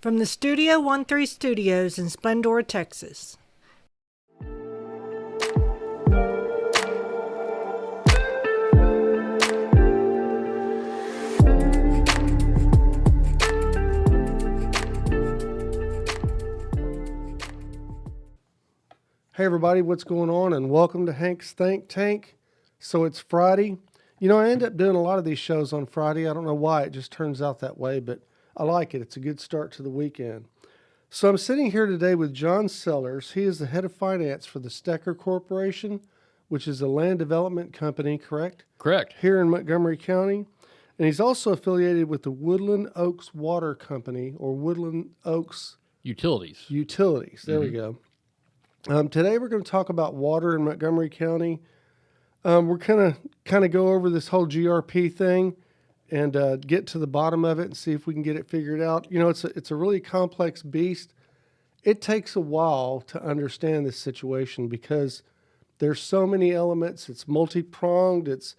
From the Studio 13 Studios in Splendora, Texas. Hey everybody, what's going on? And welcome to Hank's Think Tank. So it's Friday. You know, I end up doing a lot of these shows on Friday. I don't know why, it just turns out that way, but I like it. It's a good start to the weekend. So I'm sitting here today with John Sellars. He is the head of finance for the Stecker Corporation, which is a land development company, correct? Correct. Here in Montgomery County. And he's also affiliated with the Woodland Oaks Water Company, or Woodland Oaks Utilities. There we go. Today we're going to talk about water in Montgomery County. We're kind of go over this whole GRP thing and get to the bottom of it and see if we can get it figured out. You know, it's a really complex beast. It takes a while to understand this situation because there's so many elements. It's multi-pronged. It's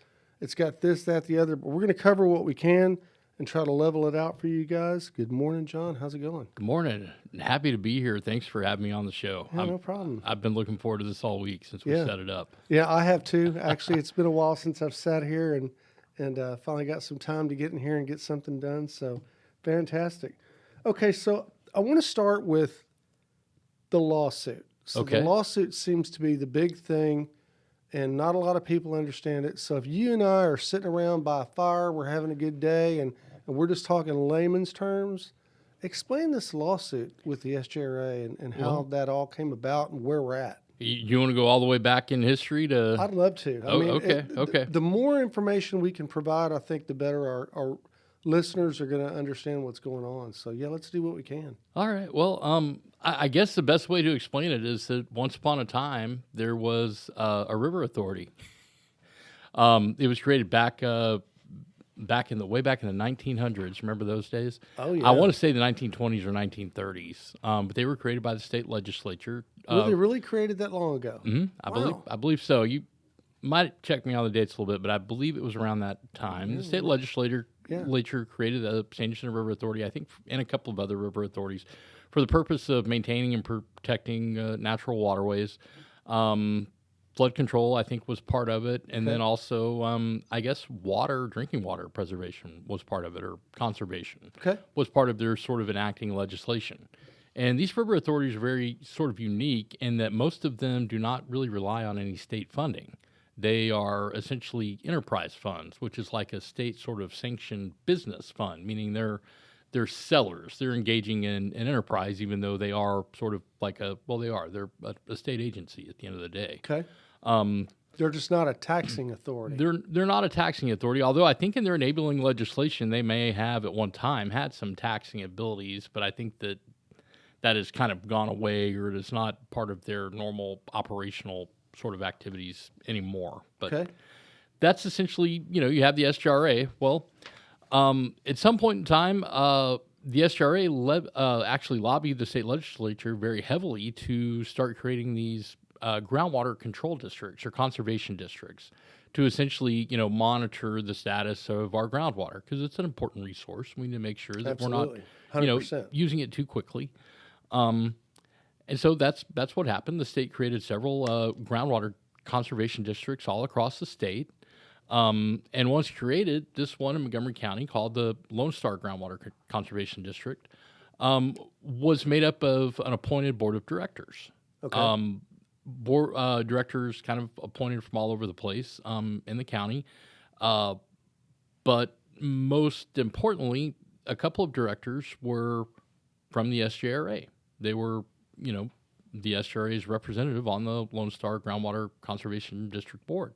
got this, that, the other. But we're going to cover what we can and try to level it out for you guys. Good morning, John. How's it going? Good morning. Happy to be here. Thanks for having me on the show. Yeah, no problem. I've been looking forward to this all week since we set it up. Yeah, I have too. Actually, it's been a while since I've sat here and finally got some time to get in here and get something done. So fantastic. Okay, so I want to start with the lawsuit. So the lawsuit seems to be the big thing, and not a lot of people understand it. So if you and I are sitting around by a fire, we're having a good day, and we're just talking layman's terms, explain this lawsuit with the SGRA and how that all came about and where we're at. You want to go all the way back in history to... I'd love to. Okay. The more information we can provide, I think the better our listeners are going to understand what's going on. So, yeah, let's do what we can. All right. Well, I guess the best way to explain it is that once upon a time, there was a river authority. It was created back in the 1900s. Remember those days? Oh, yeah. I want to say the 1920s or 1930s, but they were created by the state legislature. Were they really created that long ago? Mm-hmm. I believe so. You might check me on the dates a little bit, but I believe it was around that time. The state legislature created the San Jacinto River Authority, I think, and a couple of other river authorities for the purpose of maintaining and protecting natural waterways. Flood control, I think, was part of it. And then also, I guess, drinking water preservation was part of it, or conservation was part of their sort of enacting legislation. And these river authorities are very sort of unique in that most of them do not really rely on any state funding. They are essentially enterprise funds, which is like a state sort of sanctioned business fund, meaning they're sellers. They're engaging in an enterprise, even though they are sort of like they're a state agency at the end of the day. Okay. They're just not a taxing authority. They're not a taxing authority, although I think in their enabling legislation, they may have at one time had some taxing abilities, but I think that has kind of gone away, or it is not part of their normal operational sort of activities anymore. But that's essentially, you have the SGRA. Well, at some point in time, the SGRA actually lobbied the state legislature very heavily to start creating these groundwater control districts or conservation districts to essentially, monitor the status of our groundwater, because it's an important resource. We need to make sure that we're not, 100%. Using it too quickly. And so that's what happened. The state created several groundwater conservation districts all across the state. And once created, this one in Montgomery County called the Lone Star Groundwater Conservation District was made up of an appointed board of directors. Directors kind of appointed from all over the place in the county. But most importantly, a couple of directors were from the SGRA. They were, the SGRA's representative on the Lone Star Groundwater Conservation District Board.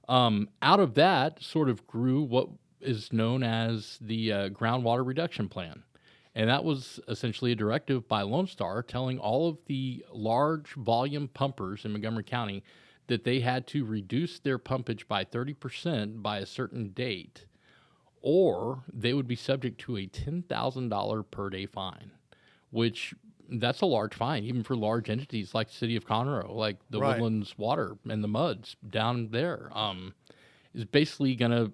Out of that sort of grew what is known as the Groundwater Reduction Plan. And that was essentially a directive by Lone Star telling all of the large volume pumpers in Montgomery County that they had to reduce their pumpage by 30% by a certain date, or they would be subject to a $10,000 per day fine, which that's a large fine, even for large entities like the city of Conroe, like the Woodlands Water and the Muds down there, is basically going to,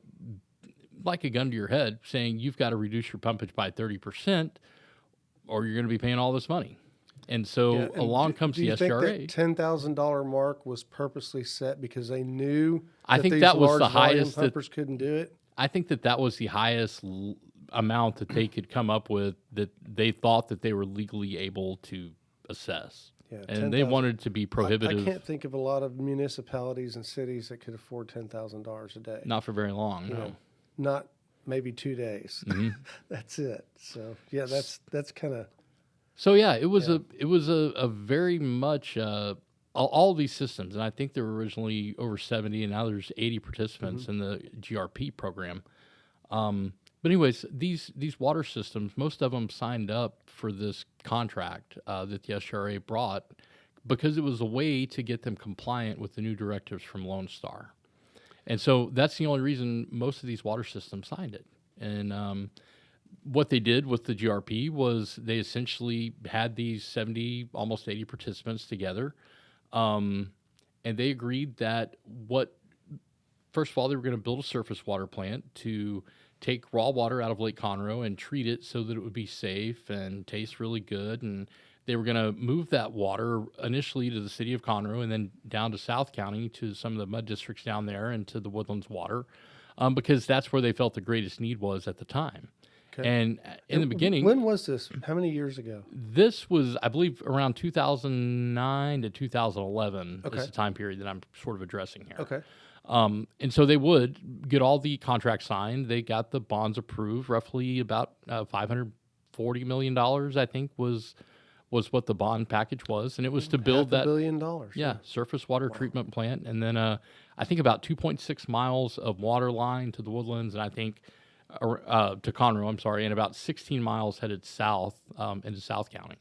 like a gun to your head, saying you've got to reduce your pumpage by 30%, or you're going to be paying all this money. And so Yeah, and along comes do the you think SGRA. that $10,000 mark was purposely set because they knew I think these that was large the volume highest that- pumpers couldn't do it? I think that was the highest amount that they could come up with that they thought that they were legally able to assess. Yeah, and they 10,000 wanted it to be prohibitive. I can't think of a lot of municipalities and cities that could afford $10,000 a day. Not for very long, You no. know, not maybe 2 days. That's it. So yeah, that's kind of. So yeah, it was a very much all of these systems, and I think there were originally over 70, and now there's 80 participants in the GRP program. But anyways, these water systems, most of them signed up for this contract that the SGRA brought because it was a way to get them compliant with the new directives from Lone Star. And so that's the only reason most of these water systems signed it. And what they did with the GRP was they essentially had these 70, almost 80 participants together. And they agreed that first of all, they were going to build a surface water plant to take raw water out of Lake Conroe and treat it so that it would be safe and taste really good. And they were going to move that water initially to the city of Conroe and then down to South County to some of the mud districts down there and to the Woodlands water because that's where they felt the greatest need was at the time. Okay. And in the beginning... When was this? How many years ago? This was, I believe, around 2009 to 2011 is the time period that I'm sort of addressing here. Okay. And so they would get all the contracts signed. They got the bonds approved, roughly about $540 million, I think, was what the bond package was. And it was to build that $500 million. Yeah, surface water treatment plant. And then I think about 2.6 miles of water line to the Woodlands, and I think to Conroe, I'm sorry, and about 16 miles headed south into South County.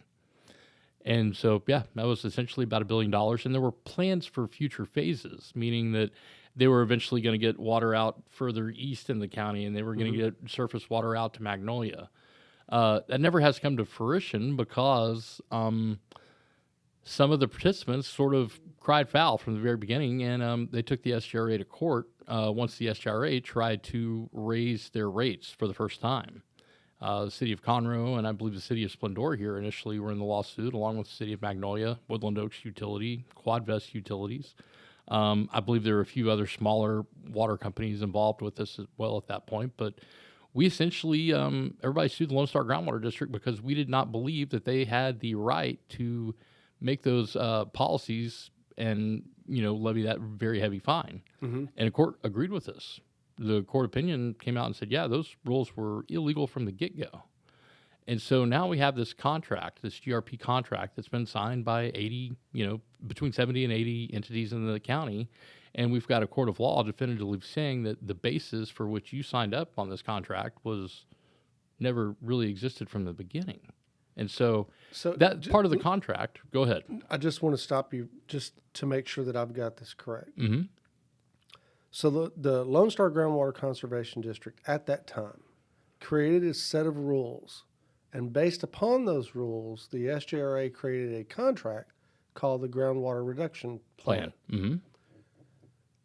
And so, yeah, that was essentially about $1 billion. And there were plans for future phases, meaning that they were eventually going to get water out further east in the county, and they were going to get surface water out to Magnolia. That never has come to fruition because some of the participants sort of cried foul from the very beginning, and they took the SGRA to court once the SGRA tried to raise their rates for the first time. The city of Conroe and I believe the city of Splendora here initially were in the lawsuit, along with the city of Magnolia, Woodland Oaks Utility, Quadvest Utilities. I believe there were a few other smaller water companies involved with this as well at that point, but we essentially, everybody sued the Lone Star Groundwater District because we did not believe that they had the right to make those policies and, levy that very heavy fine. And the court agreed with us. The court opinion came out and said, yeah, those rules were illegal from the get-go. And so now we have this contract, this GRP contract that's been signed by 80, between 70 and 80 entities in the county. And we've got a court of law definitively saying that the basis for which you signed up on this contract was never really existed from the beginning. And so that part of the contract, go ahead. I just want to stop you just to make sure that I've got this correct. Mm-hmm. So the Lone Star Groundwater Conservation District at that time created a set of rules. And based upon those rules, the SGRA created a contract called the Groundwater Reduction Plan. Mm-hmm.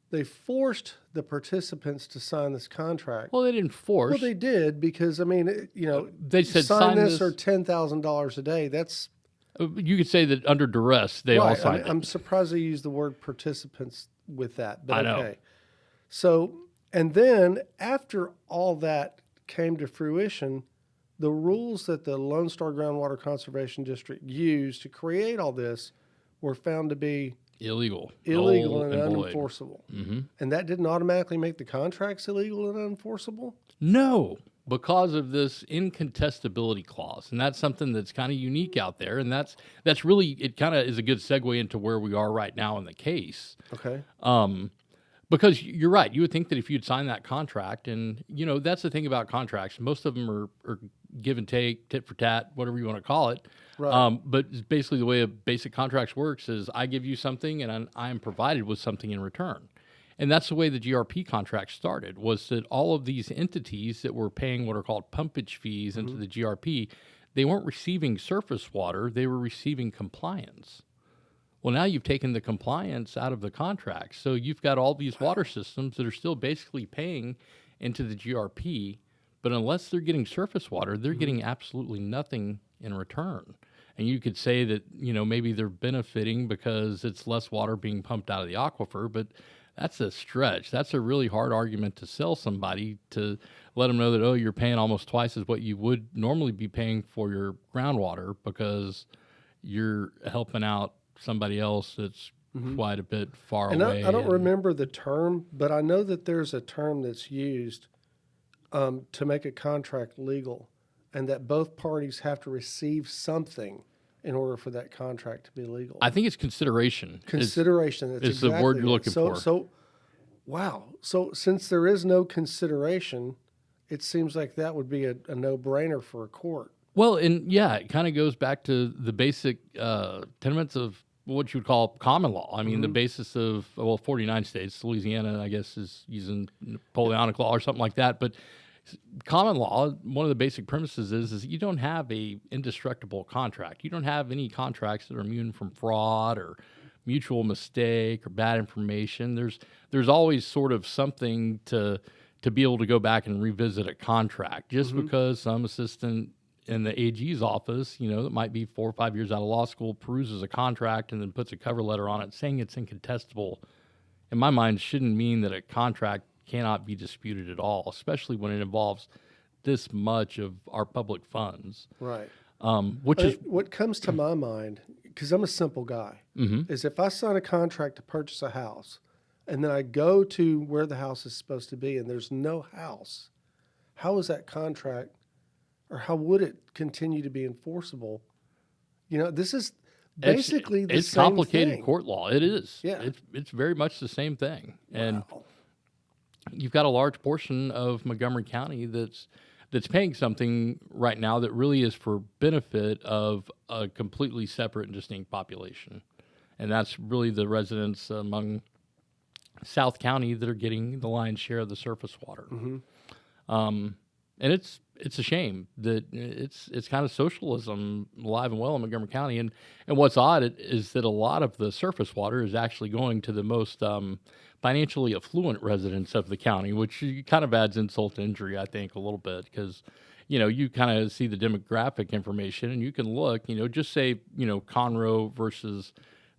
They forced the participants to sign this contract. Well, they didn't force. Well, they did because, they said sign this or $10,000 a day. That's... You could say that under duress, they all signed it. I'm surprised they used the word participants with that, but I know. Okay. So, and then after all that came to fruition, the rules that the Lone Star Groundwater Conservation District used to create all this were found to be illegal and unenforceable. Mm-hmm. And that didn't automatically make the contracts illegal and unenforceable? No, because of this incontestability clause. And that's something that's kind of unique out there. And that's really, it kind of is a good segue into where we are right now in the case. Okay. Because you're right. You would think that if you'd sign that contract, and, that's the thing about contracts. Most of them are give and take, tit for tat, whatever you want to call it. Right. But it's basically the way a basic contracts works is I give you something and I am provided with something in return. And that's the way the GRP contract started, was that all of these entities that were paying what are called pumpage fees into the GRP, they weren't receiving surface water, they were receiving compliance. Well, now you've taken the compliance out of the contract. So you've got all these water systems that are still basically paying into the GRP, but unless they're getting surface water, they're getting absolutely nothing in return. And you could say that, maybe they're benefiting because it's less water being pumped out of the aquifer, but that's a stretch. That's a really hard argument to sell somebody, to let them know that, oh, you're paying almost twice as what you would normally be paying for your groundwater because you're helping out somebody else that's quite a bit far away. I don't remember the term, but I know that there's a term that's used to make a contract legal, and that both parties have to receive something in order for that contract to be legal. I think it's consideration. Consideration. That's is the word you're looking for. So, wow. So since there is no consideration, it seems like that would be a no-brainer for a court. Well, and yeah, it kind of goes back to the basic tenements of what you would call common law. I mean, the basis of, 49 states, Louisiana, I guess, is using Napoleonic law or something like that. But common law, one of the basic premises is that you don't have a indestructible contract. You don't have any contracts that are immune from fraud or mutual mistake or bad information. There's always sort of something to be able to go back and revisit a contract. Just because some assistant in the AG's office, that might be 4 or 5 years out of law school, peruses a contract and then puts a cover letter on it saying it's incontestable, in my mind, shouldn't mean that a contract cannot be disputed at all, especially when it involves this much of our public funds. Right. What comes to my mind, because I'm a simple guy, is if I sign a contract to purchase a house and then I go to where the house is supposed to be and there's no house, how is that contract, or how would it continue to be enforceable? This is basically the same thing. It's complicated court law. It is. Yeah. It's very much the same thing. Wow. And you've got a large portion of Montgomery County that's paying something right now that really is for benefit of a completely separate and distinct population. And that's really the residents among South County that are getting the lion's share of the surface water. And it's a shame that it's kind of socialism alive and well in Montgomery County. And what's odd is that a lot of the surface water is actually going to the most financially affluent residents of the county, which kind of adds insult to injury, I think, a little bit, because, you kind of see the demographic information and you can look, just say, Conroe versus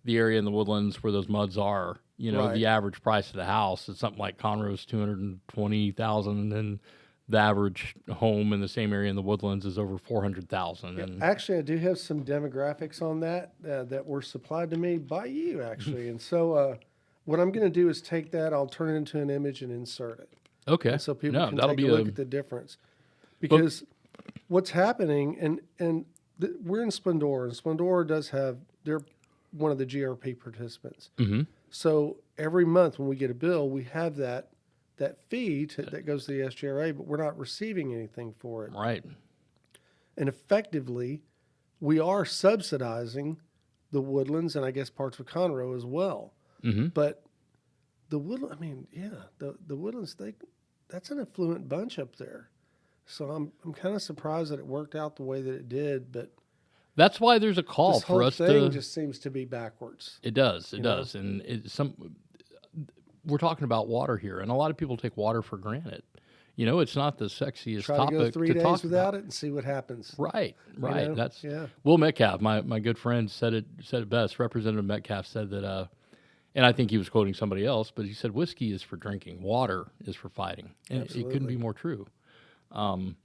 the area in the Woodlands where those muds are, Right. The average price of the house is something like Conroe's $220,000, and the average home in the same area in the Woodlands is over $400,000. And actually, I do have some demographics on that that were supplied to me by you, actually. And so what I'm going to do is take that, I'll turn it into an image and insert it. okay, And so people can that'll take a look at the difference. Because what's happening, and we're in Splendora, and Splendora they're one of the GRP participants. So every month when we get a bill, we have that fee that goes to the SGRA, but we're not receiving anything for it. right. And effectively, we are subsidizing the Woodlands and I guess parts of Conroe as well. But the Woodlands, the Woodlands, that's an affluent bunch up there. So I'm kind of surprised that it worked out the way that it did, but That's why there's a call this for whole us thing to. just seems to be backwards. It does, and we're talking about water here, and a lot of people take water for granted. It's not the sexiest Try topic to go 3 to days talk without about. it and see what happens. Right. That's Yeah. Will Metcalf, my good friend, said it best. Representative Metcalf said that, and I think he was quoting somebody else, but he said whiskey is for drinking, water is for fighting, and it couldn't be more true.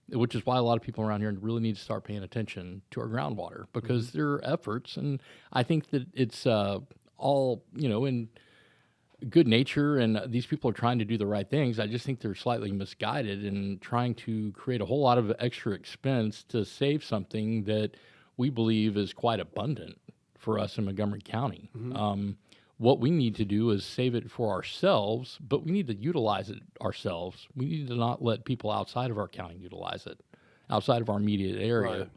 Which is why a lot of people around here really need to start paying attention to our groundwater, because there are efforts, and I think that it's all in good nature, and these people are trying to do the right things. I just think they're slightly misguided in trying to create a whole lot of extra expense to save something that we believe is quite abundant for us in Montgomery County. What we need to do is save it for ourselves, but we need to utilize it ourselves. We need to not let people outside of our county utilize it, outside of our immediate area. Right.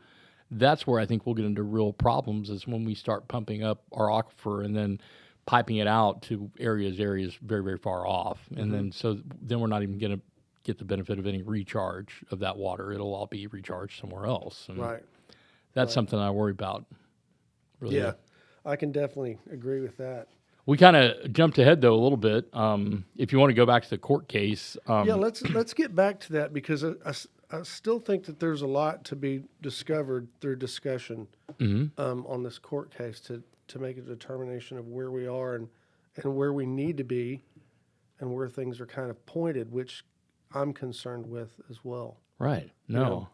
That's where I think we'll get into real problems, is when we start pumping up our aquifer and then piping it out to areas very, very far off. And then we're not even going to get the benefit of any recharge of that water. It'll all be recharged somewhere else. And Right. that's something I worry about. Really. Yeah. I can definitely agree with that. We kind of jumped ahead, though, a little bit. If you want to go back to the court case. Yeah, let's get back to that, because I still think that there's a lot to be discovered through discussion on this court case to make a determination of where we are and where we need to be and where things are kind of pointed, which I'm concerned with as well. Right. No. You know?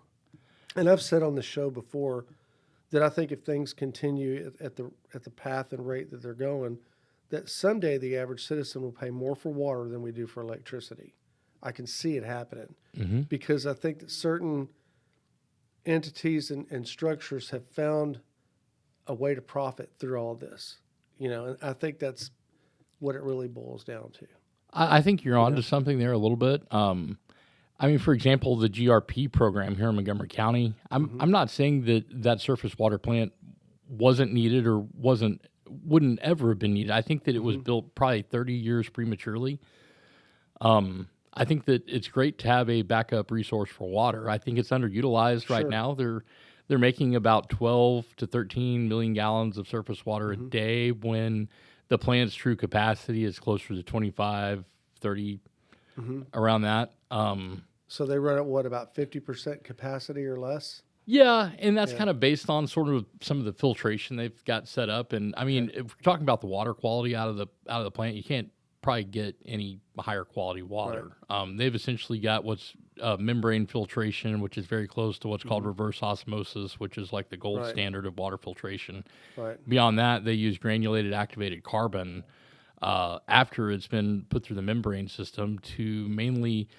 And I've said on the show before that I think if things continue at the path and rate that they're going, that someday the average citizen will pay more for water than we do for electricity. I can see it happening because I think that certain entities and structures have found a way to profit through all this, and I think that's what it really boils down to. I think you're onto something there a little bit. I mean, for example, the GRP program here in Montgomery County, I'm not saying that surface water plant wasn't needed or wouldn't ever have been needed. I think that it was built probably 30 years prematurely. I think that it's great to have a backup resource for water. I think it's underutilized right now. They're making about 12 to 13 million gallons of surface water a day when the plant's true capacity is closer to 25, 30, around that. So they run at what, about 50% capacity or less? Yeah, and that's kind of based on sort of some of the filtration they've got set up. And I mean, if we're talking about the water quality out of the plant, you can't probably get any higher quality water. Right. They've essentially got what's membrane filtration, which is very close to what's called reverse osmosis, which is like the gold standard of water filtration. Right. Beyond that, they use granulated activated carbon after it's been put through the membrane system to mainly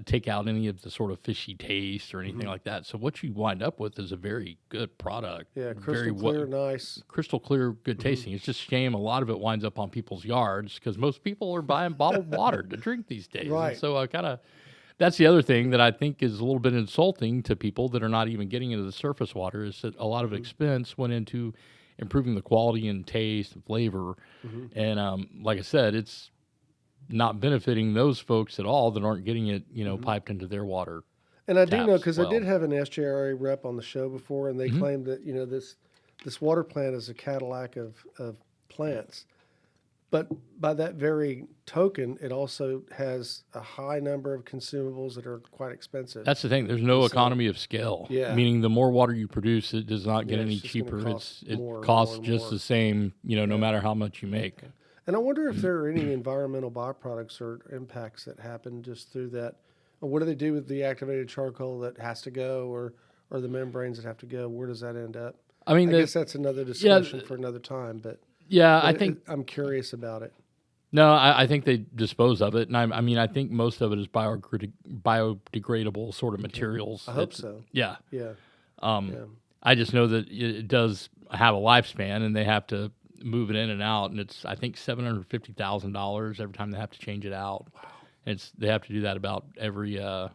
take out any of the sort of fishy taste or anything like that. So what you wind up with is a very good product. Yeah, crystal clear, nice. Crystal clear, good tasting. It's just a shame a lot of it winds up on people's yards because most people are buying bottled water to drink these days. Right. And so that's the other thing that I think is a little bit insulting to people that are not even getting into the surface water is that a lot of expense went into improving the quality and taste and flavor. And like I said, it's not benefiting those folks at all that aren't getting it, piped into their water. And I do know because I did have an SJRA rep on the show before, and they claimed that this water plant is a Cadillac of plants. But by that very token, it also has a high number of consumables that are quite expensive. That's the thing. There's no economy of scale. Yeah. Meaning the more water you produce, it does not get any cheaper. It costs just the same, no matter how much you make. Okay. And I wonder if there are any environmental byproducts or impacts that happen just through that. Or what do they do with the activated charcoal that has to go or the membranes that have to go? Where does that end up? I guess that's another discussion for another time. But I think I'm curious about it. No, I think they dispose of it. And I think most of it is biodegradable sort of materials. I hope so. Yeah. Yeah. I just know that it does have a lifespan and they have to move it in and out, and it's I think $750,000 every time they have to change it out. Wow. They have to do that about every I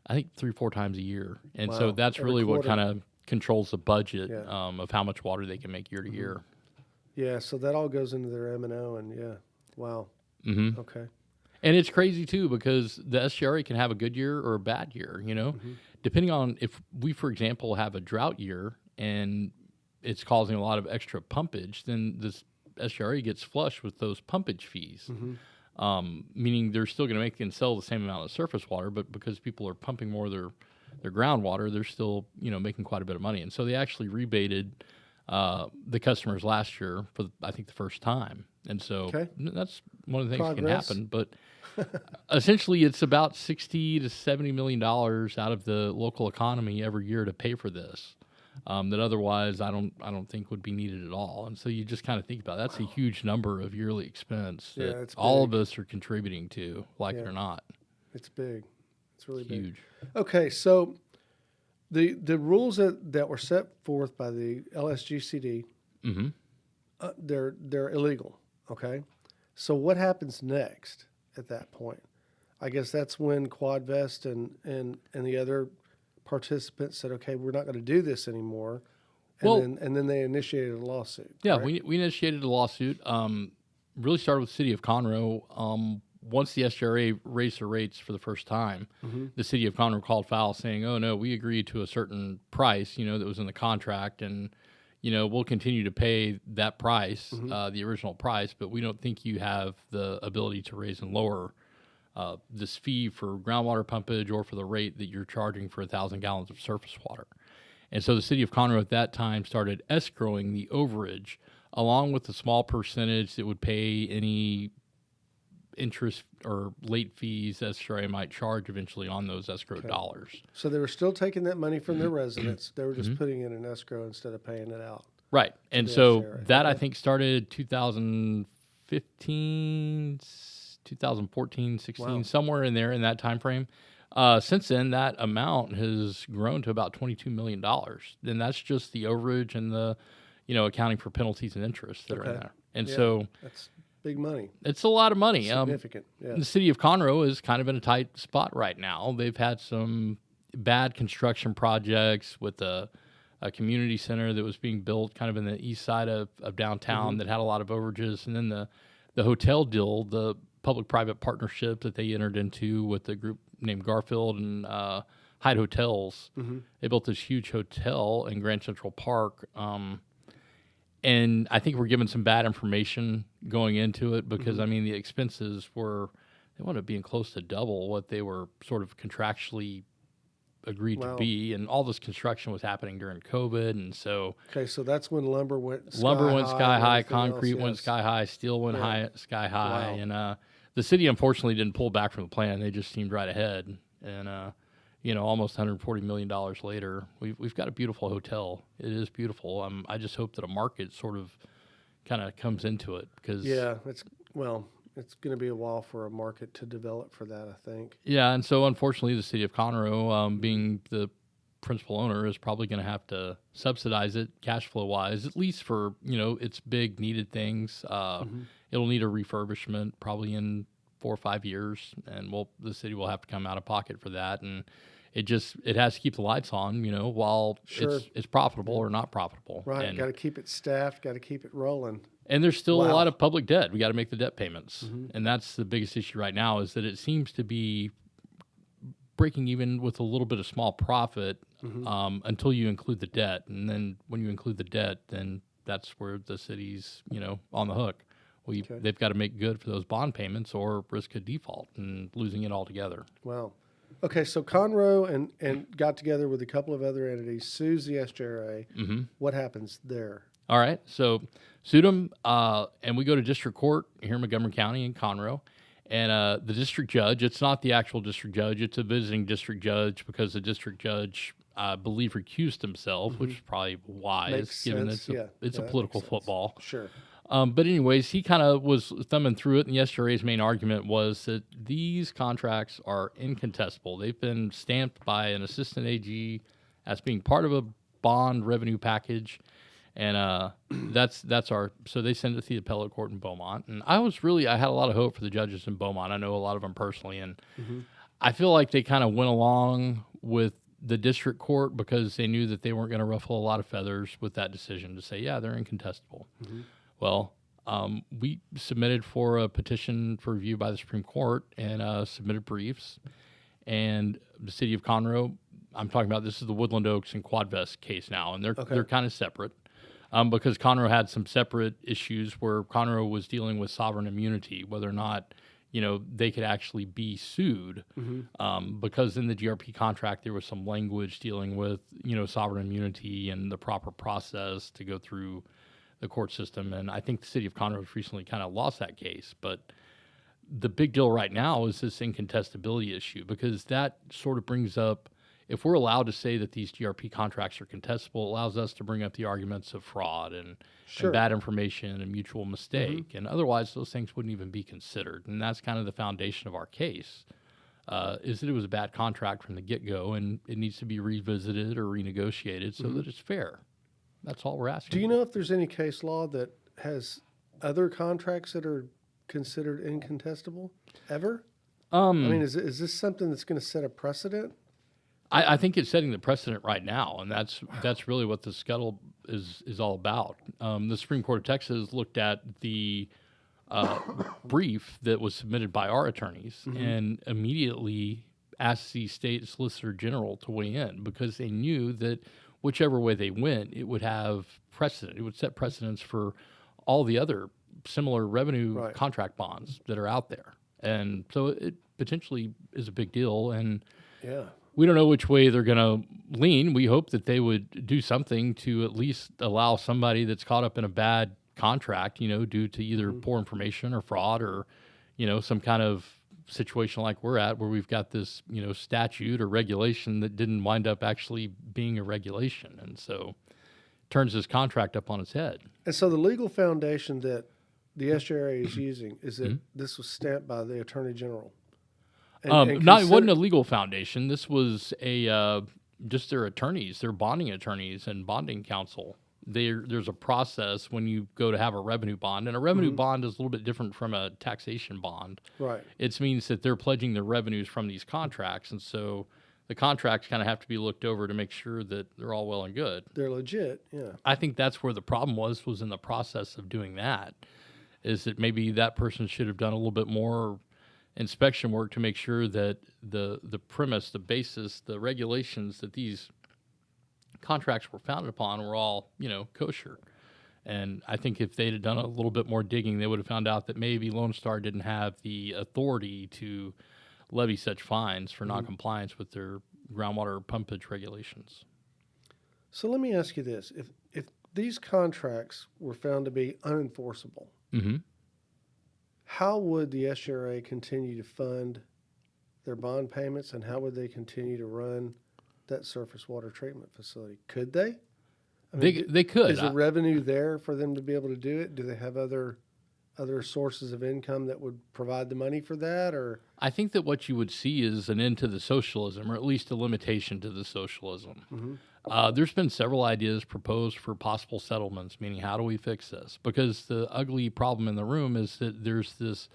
think 3-4 times a year, and so that's every really quarter. What kind of controls the budget of how much water they can make year to year. Yeah, so that all goes into their M&O, and wow. Okay. And it's crazy too because the SGRA can have a good year or a bad year, depending on if we, for example, have a drought year and it's causing a lot of extra pumpage, then this SGRA gets flushed with those pumpage fees, meaning they're still going to make and sell the same amount of surface water, but because people are pumping more of their groundwater, they're still making quite a bit of money. And so they actually rebated the customers last year for I think the first time, and so that's one of the things that can happen. But essentially, it's about $60 to $70 million out of the local economy every year to pay for this. That otherwise I don't think would be needed at all. And so you just kind of think about it. That's a huge number of yearly expense that all of us are contributing to, like it or not. It's big. It's really huge. Big. Okay, so the rules that were set forth by the LSGCD, they're illegal. Okay, so what happens next at that point? I guess that's when Quadvest and the other participants said, okay, we're not going to do this anymore. And then they initiated a lawsuit. Yeah, we initiated a lawsuit. Really started with the city of Conroe. Once the SGRA raised their rates for the first time, the city of Conroe called foul saying, oh, no, we agreed to a certain price, that was in the contract. And, we'll continue to pay that price, the original price, but we don't think you have the ability to raise and lower this fee for groundwater pumpage or for the rate that you're charging for 1,000 gallons of surface water. And so the city of Conroe at that time started escrowing the overage along with the small percentage that would pay any interest or late fees SRA might charge eventually on those escrow dollars. So they were still taking that money from their residents. They were just putting it in escrow instead of paying it out. Right. And so that I think started 2015, 2014, 16, somewhere in there in that time frame. Since then, that amount has grown to about $22 million. And that's just the overage and the, accounting for penalties and interest that are in there. And so that's big money. It's a lot of money. Significant. The city of Conroe is kind of in a tight spot right now. They've had some bad construction projects with a community center that was being built kind of in the east side of downtown that had a lot of overages. And then the hotel deal, the public-private partnership that they entered into with the group named Garfield and Hyde Hotels. They built this huge hotel in Grand Central Park. And I think we're given some bad information going into it because, the expenses they wound up being close to double what they were sort of contractually agreed to be. And all this construction was happening during COVID. And so... Okay, so that's when lumber went sky high, concrete went sky high, steel went sky high. Wow. And the city, unfortunately, didn't pull back from the plan. They just steamed right ahead. And... almost $140 million later, we've got a beautiful hotel. It is beautiful. I just hope that a market sort of kind of comes into it because it's going to be a while for a market to develop for that, I think. Yeah, and so unfortunately, the city of Conroe, being the principal owner, is probably going to have to subsidize it cash flow wise, at least for its big needed things. It'll need a refurbishment probably in 4 or 5 years, and the city will have to come out of pocket for that, and it has to keep the lights on, while it's profitable or not profitable. Right, got to keep it staffed, got to keep it rolling. And there's still a lot of public debt. We got to make the debt payments, and that's the biggest issue right now. Is that it seems to be breaking even with a little bit of small profit until you include the debt, and then when you include the debt, then that's where the city's on the hook. They've got to make good for those bond payments or risk a default and losing it altogether. Wow. Okay, so Conroe and got together with a couple of other entities, sues the SJRA. What happens there? All right, so sued them, and we go to district court here in Montgomery County in Conroe. And the district judge, it's not the actual district judge, it's a visiting district judge because the district judge, I believe, recused himself, which is probably wise, given it's a political football. Sure. But anyways, he kind of was thumbing through it, and the SJRA's main argument was that these contracts are incontestable. They've been stamped by an assistant AG as being part of a bond revenue package, and so they sent it to the appellate court in Beaumont. And I had a lot of hope for the judges in Beaumont. I know a lot of them personally, and I feel like they kind of went along with the district court because they knew that they weren't going to ruffle a lot of feathers with that decision to say, yeah, they're incontestable. Well, we submitted for a petition for review by the Supreme Court and submitted briefs. And the city of Conroe, I'm talking about, this is the Woodland Oaks and Quadvest case now, and they're kind of separate because Conroe had some separate issues where Conroe was dealing with sovereign immunity, whether or not they could actually be sued because in the GRP contract there was some language dealing with sovereign immunity and the proper process to go through the court system, and I think the city of Conroe has recently kind of lost that case. But the big deal right now is this incontestability issue, because that sort of brings up, if we're allowed to say that these GRP contracts are contestable, it allows us to bring up the arguments of fraud and bad information and mutual mistake, and otherwise those things wouldn't even be considered. And that's kind of the foundation of our case, is that it was a bad contract from the get-go, and it needs to be revisited or renegotiated so that it's fair. That's all we're asking. Do you know if there's any case law that has other contracts that are considered incontestable ever? Is this something that's going to set a precedent? I think it's setting the precedent right now, and that's really what the scuttle is all about. The Supreme Court of Texas looked at the brief that was submitted by our attorneys and immediately asked the state solicitor general to weigh in because they knew that whichever way they went, it would have precedent. It would set precedents for all the other similar revenue contract bonds that are out there. And so potentially is a big deal. And Yeah. we don't know which way they're going to lean. We hope that they would do something to at least allow somebody that's caught up in a bad contract, due to either poor information or fraud or, some kind of situation like we're at where we've got this, statute or regulation that didn't wind up actually being a regulation. And so turns this contract up on its head. And so the legal foundation that the SGRA is using is that this was stamped by the Attorney General. It wasn't a legal foundation. This was just their attorneys, their bonding attorneys and bonding counsel. There's a process when you go to have a revenue bond, and a revenue bond is a little bit different from a taxation bond. Right. It means that they're pledging their revenues from these contracts, and so the contracts kind of have to be looked over to make sure that they're all well and good. They're legit, yeah. I think that's where the problem was in the process of doing that, is that maybe that person should have done a little bit more inspection work to make sure that the premise, the basis, the regulations that these contracts were founded upon were all, kosher. And I think if they'd have done a little bit more digging, they would have found out that maybe Lone Star didn't have the authority to levy such fines for noncompliance with their groundwater pumpage regulations. So let me ask you this. If these contracts were found to be unenforceable, how would the SGRA continue to fund their bond payments, and how would they continue to run that surface water treatment facility? Could they? They could. Is the revenue there for them to be able to do it? Do they have other sources of income that would provide the money for that? Or I think that what you would see is an end to the socialism, or at least a limitation to the socialism. There's been several ideas proposed for possible settlements, meaning how do we fix this? Because the ugly problem in the room is that there's this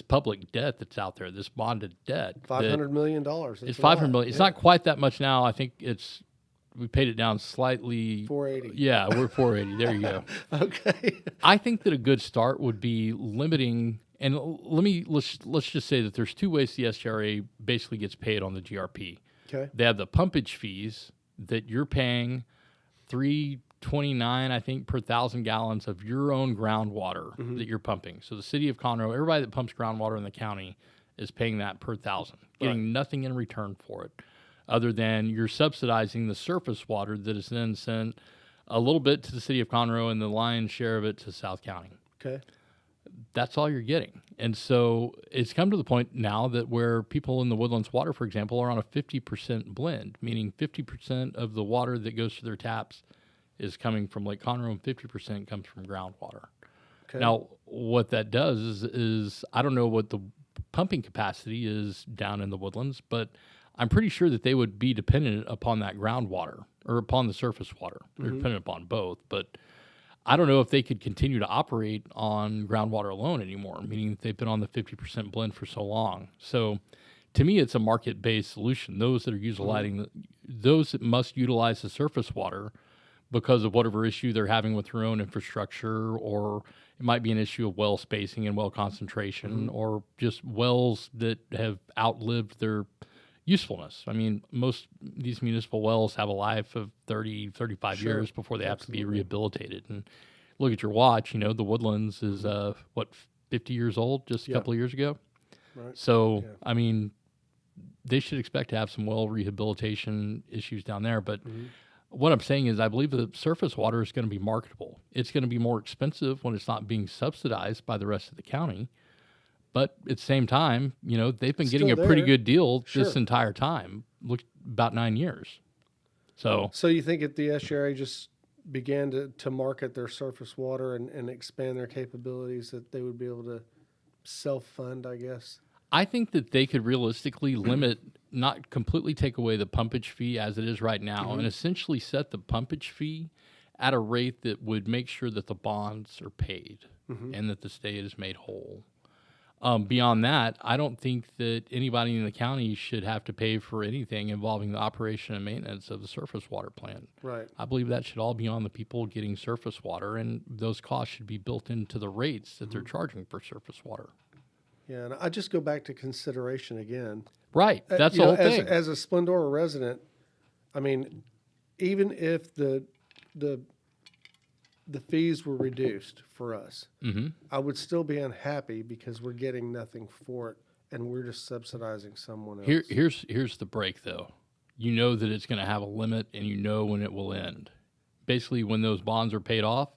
public debt that's out there, this bonded debt. $500 million. It's $500 million. It's not quite that much now. I think we paid it down slightly. 480. Yeah, we're 480. There you go. Okay. I think that a good start would be limiting. And let's just say that there's two ways the SGRA basically gets paid on the GRP. Okay. They have the pumpage fees that you're paying $3.29, I think, per 1,000 gallons of your own groundwater that you're pumping. So the city of Conroe, everybody that pumps groundwater in the county is paying that per 1,000, getting nothing in return for it, other than you're subsidizing the surface water that is then sent a little bit to the city of Conroe and the lion's share of it to South County. Okay. That's all you're getting. And so it's come to the point now that where people in the Woodlands water, for example, are on a 50% blend, meaning 50% of the water that goes to their taps is coming from Lake Conroe and 50% comes from groundwater. Okay. Now, what that does is I don't know what the pumping capacity is down in the Woodlands, but I'm pretty sure that they would be dependent upon that groundwater or upon the surface water. They're dependent upon both, but I don't know if they could continue to operate on groundwater alone anymore, meaning they've been on the 50% blend for so long. So to me, it's a market-based solution. Those that are utilizing, those that must utilize the surface water because of whatever issue they're having with their own infrastructure, or it might be an issue of well spacing and well concentration, or just wells that have outlived their usefulness. I mean, most of these municipal wells have a life of 30, 35 years before they have to be rehabilitated. And look at your watch, the Woodlands is, 50 years old just a couple of years ago. Right. So, I mean, they should expect to have some well rehabilitation issues down there. But what I'm saying is I believe the surface water is going to be marketable. It's going to be more expensive when it's not being subsidized by the rest of the county. But at the same time, they've been getting a pretty good deal this entire time. Look, about 9 years. So you think if the SGRA just began to market their surface water and expand their capabilities, that they would be able to self-fund, I guess? I think that they could realistically limit, not completely take away the pumpage fee as it is right now, and essentially set the pumpage fee at a rate that would make sure that the bonds are paid and that the state is made whole. Beyond that, I don't think that anybody in the county should have to pay for anything involving the operation and maintenance of the surface water plant. Right. I believe that should all be on the people getting surface water, and those costs should be built into the rates that they're charging for surface water. Yeah, and I just go back to consideration again. Right. That's the whole thing. As a Splendora resident, I mean, even if the fees were reduced for us, I would still be unhappy because we're getting nothing for it and we're just subsidizing someone else. Here's the break, though. You know that it's going to have a limit, and you know when it will end. Basically, when those bonds are paid off,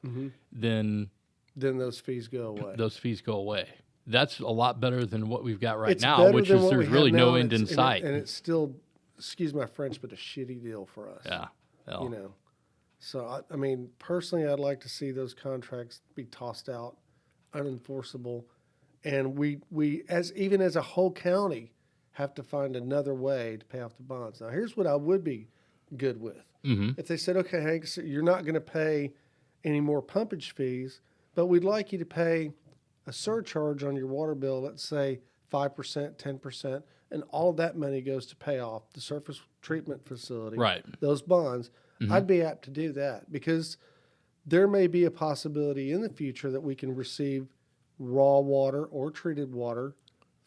then those fees go away. Those fees go away. That's a lot better than what we've got right now, better which than is what there's we really have no now, end in sight. And it's still, excuse my French, but a shitty deal for us. Yeah. Well, You know. So, I mean, personally, I'd like to see those contracts be tossed out, unenforceable. And we even as a whole county, have to find another way to pay off the bonds. Now, here's what I would be good with. If they said, okay, Hank, so you're not going to pay any more pumpage fees, but we'd like you to pay a surcharge on your water bill, let's say 5%, 10%, and all of that money goes to pay off the surface treatment facility, right. those bonds, I'd be apt to do that because there may be a possibility in the future that we can receive raw water or treated water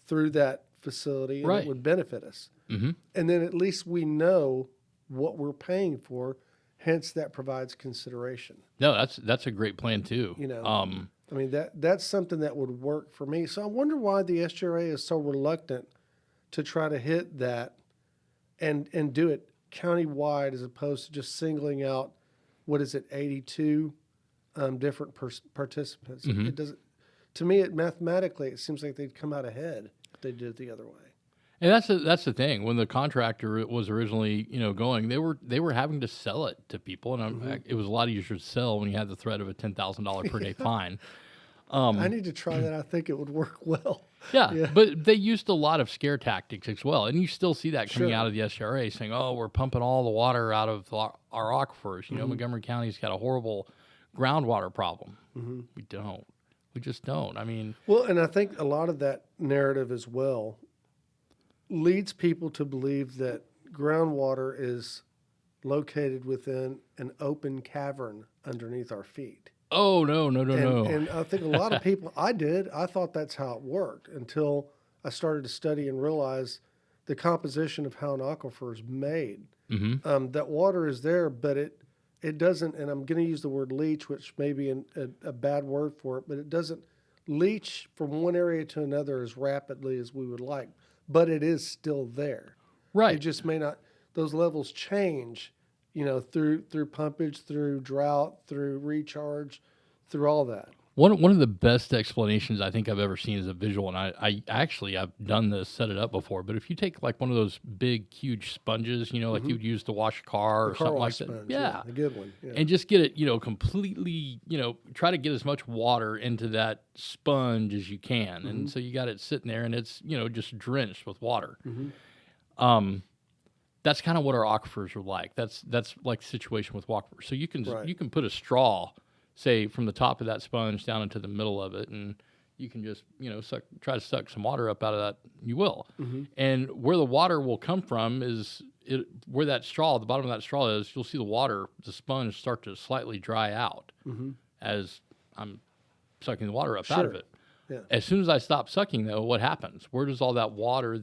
through that facility, and it would benefit us. And then at least we know what we're paying for, hence that provides consideration. No, that's a great plan too. You know, I mean, that's something that would work for me. So I wonder why the SGRA is so reluctant to try to hit that and do it countywide as opposed to just singling out, 82 different participants. It doesn't, to me, mathematically, it seems like they'd come out ahead if they did it the other way. And that's the thing. When the contractor was originally, going, they were having to sell it to people, and it was a lot easier to sell when you had the threat of a $10,000 per day fine. I need to try that. I think it would work well. Yeah, but they used a lot of scare tactics as well, and you still see that coming out of the SRA saying, "Oh, we're pumping all the water out of our aquifers." Montgomery County's got a horrible groundwater problem. We don't. We just don't. I mean, well, and I think a lot of that narrative as well leads people to believe that groundwater is located within an open cavern underneath our feet. Oh, no. And I think a lot of people, I thought that's how it worked until I started to study and realize the composition of how an aquifer is made. That water is there, but it doesn't, and I'm going to use the word leach, which may be a bad word for it, but it doesn't leach from one area to another as rapidly as we would like. But it is still there. Right. It just may not, those levels change, through pumpage, through drought, through recharge, through all that. One of the best explanations I think I've ever seen is a visual, and I've done this, set it up before, but if you take like one of those big, huge sponges, like you would use to wash a car or something like sponge, that. Yeah. A good one. Yeah. And just get it, completely, try to get as much water into that sponge as you can. And so you got it sitting there and it's, just drenched with water. That's kind of what our aquifers are like. That's like the situation with aquifers. So you can put a straw, say, from the top of that sponge down into the middle of it, and you can just, try to suck some water up out of that. You will. And where the water will come from is where that straw, the bottom of that straw is, you'll see the sponge start to slightly dry out as I'm sucking the water up out of it. Yeah. As soon as I stop sucking, though, what happens? Where does all that water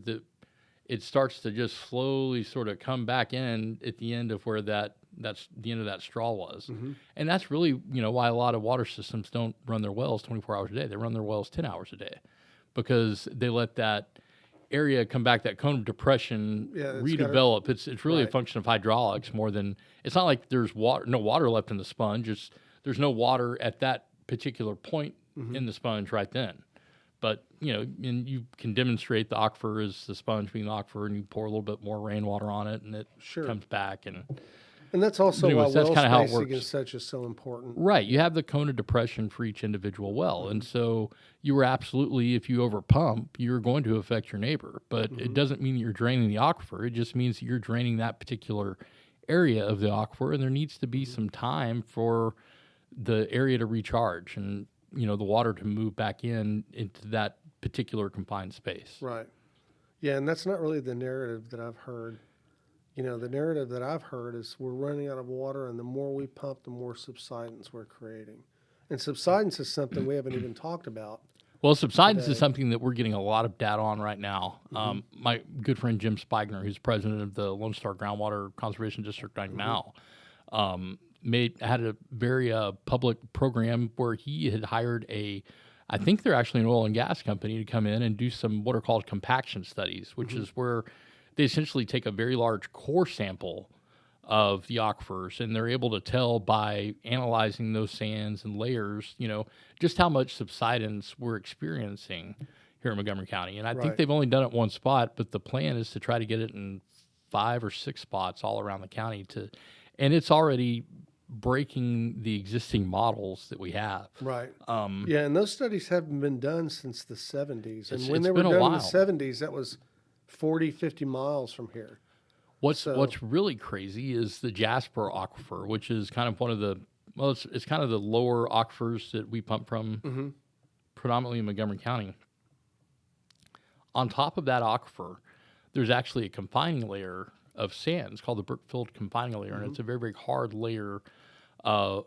it starts to just slowly sort of come back in at the end of where that's the end of that straw was. And that's really, why a lot of water systems don't run their wells 24 hours a day. They run their wells 10 hours a day because they let that area come back, that cone of depression redevelop. It's really a function of hydraulics more than, it's not like there's no water left in the sponge. There's no water at that particular point in the sponge right then. But, and you can demonstrate the aquifer is the sponge being the aquifer, and you pour a little bit more rainwater on it, and it comes back. And that's also anyways, why that's well how it spacing works. is so important. Right. You have the cone of depression for each individual well. And so you were absolutely, if you overpump, you're going to affect your neighbor. But it doesn't mean you're draining the aquifer. It just means that you're draining that particular area of the aquifer, and there needs to be some time for the area to recharge and, the water to move back into that particular confined space. Right. Yeah, and that's not really the narrative that I've heard. The narrative that I've heard is we're running out of water, and the more we pump, the more subsidence we're creating. And subsidence is something we haven't even talked about. Well, subsidence is something that we're getting a lot of data on right now. My good friend Jim Spigner, who's president of the Lone Star Groundwater Conservation District right now, had a very public program where he had hired a I think they're actually an oil and gas company to come in and do some what are called compaction studies, which is where they essentially take a very large core sample of the aquifers, and they're able to tell by analyzing those sands and layers, just how much subsidence we're experiencing here in Montgomery County. And I think they've only done it one spot, but the plan is to try to get it in 5 or 6 spots all around the county and it's already breaking the existing models that we have. Right. And those studies haven't been done since the 70s. And when they were been a done while. in the 70s, that was 40, 50 miles from here. What's really crazy is the Jasper Aquifer, which is kind of one of the, it's kind of the lower aquifers that we pump from predominantly in Montgomery County. On top of that aquifer, there's actually a confining layer of sands called the Brookfield confining layer, and it's a very, very hard layer of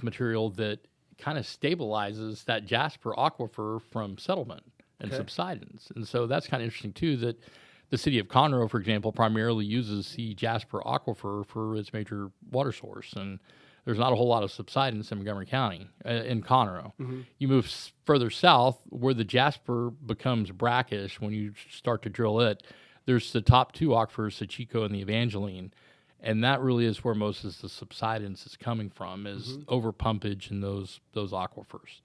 material that kind of stabilizes that Jasper Aquifer from settlement and subsidence. And so that's kind of interesting, too, that the city of Conroe, for example, primarily uses the Jasper Aquifer for its major water source, and there's not a whole lot of subsidence in Montgomery County, in Conroe. You move further south, where the Jasper becomes brackish when you start to drill it, there's the top 2 aquifers, the Chico and the Evangeline, and that really is where most of the subsidence is coming from, is over pumpage in those aquifers.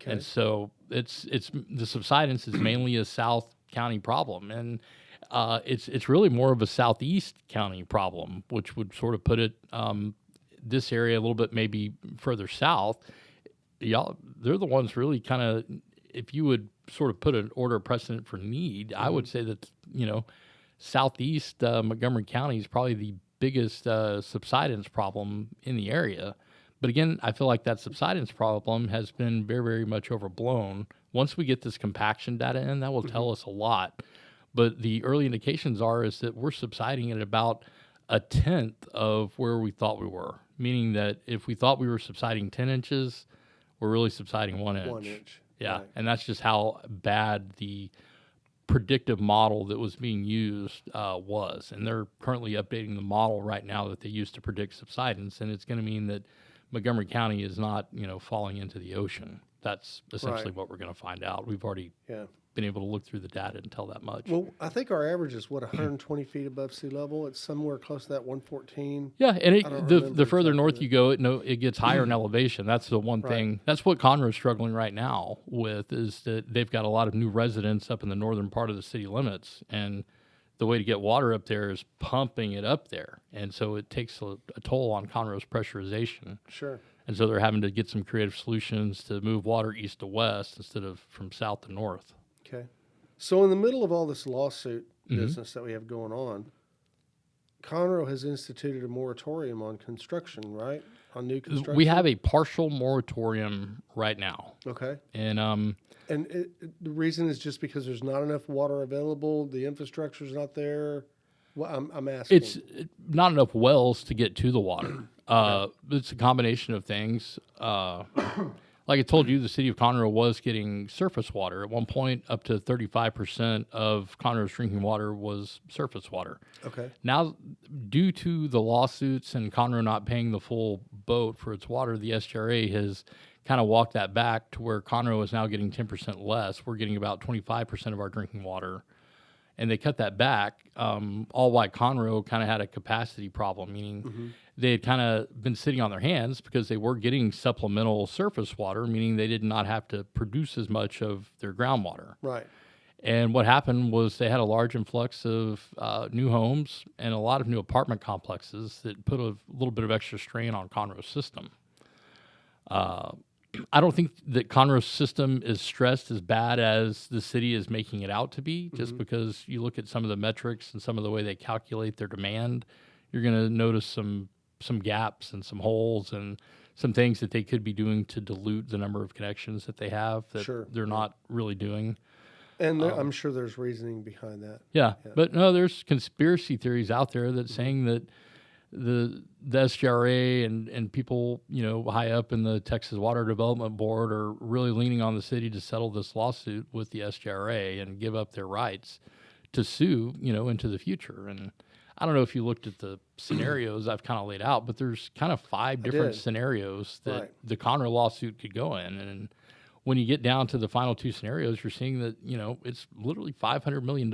And so it's the subsidence is mainly a South County problem, and it's really more of a Southeast County problem, which would sort of put it this area a little bit maybe further south. They're the ones really kind of, if you would sort of put an order of precedent for need, I would say that Southeast Montgomery County is probably the biggest subsidence problem in the area. But again, I feel like that subsidence problem has been very, very much overblown. Once we get this compaction data in, that will tell us a lot. But the early indications is that we're subsiding at about 1/10 of where we thought we were, meaning that if we thought we were subsiding 10 inches, we're really subsiding 1 inch. 1 inch. Yeah, Right. and that's just how bad the predictive model that was being used was. And they're currently updating the model right now that they use to predict subsidence, and it's going to mean that Montgomery County is not, falling into the ocean. That's essentially what we're going to find out. We've already been able to look through the data and tell that much. Well, I think our average is 120 feet above sea level. It's somewhere close to that 114. Yeah, and the further exactly north you go, it gets higher in elevation. That's the one thing. That's what Conroe's struggling right now with, is that they've got a lot of new residents up in the northern part of the city limits, and the way to get water up there is pumping it up there, and so it takes a toll on Conroe's pressurization. Sure. And so they're having to get some creative solutions to move water east to west instead of from south to north. Okay. So in the middle of all this lawsuit business that we have going on, Conroe has instituted a moratorium on construction, right? On new construction? We have a partial moratorium right now. Okay. And the reason is just because there's not enough water available, the infrastructure's not there. Well, I'm asking. it's not enough wells to get to the water. It's a combination of things. Like I told you, the city of Conroe was getting surface water. At one point, up to 35% of Conroe's drinking water was surface water. Okay. Now, due to the lawsuits and Conroe not paying the full boat for its water, the SGRA has kind of walked that back to where Conroe is now getting 10% less. We're getting about 25% of our drinking water. And they cut that back, all while Conroe kind of had a capacity problem, meaning they had kind of been sitting on their hands because they were getting supplemental surface water, meaning they did not have to produce as much of their groundwater. Right. And what happened was they had a large influx of new homes and a lot of new apartment complexes that put a little bit of extra strain on Conroe's system. I don't think that Conroe's system is stressed as bad as the city is making it out to be, just because you look at some of the metrics and some of the way they calculate their demand, you're going to notice some gaps and some holes and some things that they could be doing to dilute the number of connections that they have that they're not really doing. And I'm sure there's reasoning behind that. Yeah, but no, there's conspiracy theories out there that saying that the SGRA and people, high up in the Texas Water Development Board are really leaning on the city to settle this lawsuit with the SGRA and give up their rights to sue, into the future. And I don't know if you looked at the scenarios I've kind of laid out, but there's kind of 5 different scenarios that the Conroe lawsuit could go in. And when you get down to the final two scenarios, you're seeing that, it's literally $500 million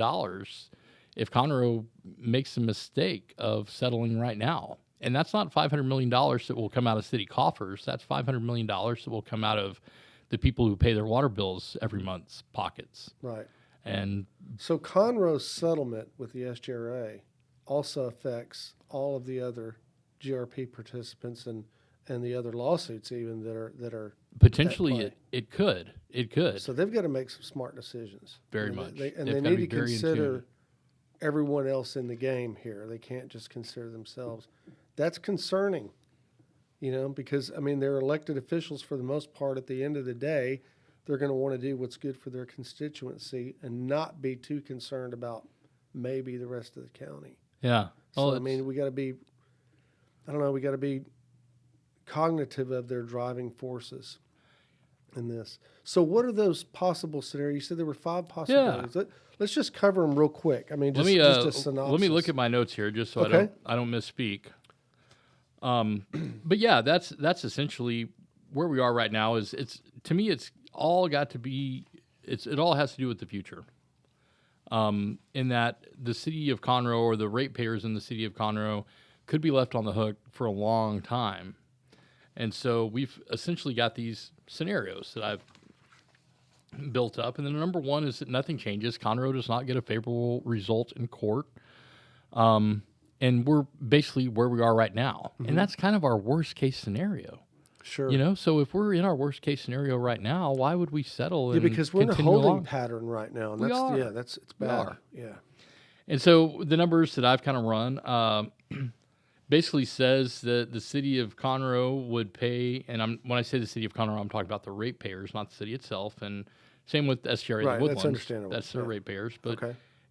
if Conroe makes a mistake of settling right now. And that's not $500 million that will come out of city coffers. That's $500 million that will come out of the people who pay their water bills every month's pockets. Right. And so Conroe's settlement with the SGRA also affects all of the other GRP participants and the other lawsuits even that are potentially it could. So they've got to make some smart decisions. Very much. They need to consider everyone else in the game here. They can't just consider themselves. That's concerning, because, they're elected officials for the most part. At the end of the day, they're going to want to do what's good for their constituency and not be too concerned about maybe the rest of the county. Yeah. So, we got to be, we got to be cognitive of their driving forces in this. So what are those possible scenarios? You said there were 5 possibilities. Let's just cover them real quick. Just a synopsis. Let me look at my notes here just so I don't misspeak. But yeah, that's essentially where we are right now. To me, it's all got to be. It all has to do with the future. In that the city of Conroe or the ratepayers in the city of Conroe could be left on the hook for a long time, and so we've essentially got these scenarios that I've built up. And then number one is that nothing changes. Conroe does not get a favorable result in court. And we're basically where we are right now. Mm-hmm. And that's kind of our worst case scenario. Sure. So if we're in our worst case scenario right now, why would we settle? Yeah, because we're in a holding pattern right now. And it's bad. Yeah. And so the numbers that I've kind of run basically says that the city of Conroe would pay, and when I say the city of Conroe, I'm talking about the ratepayers, not the city itself. And same with SGRA, the Woodlands. That's understandable. That's their ratepayers. But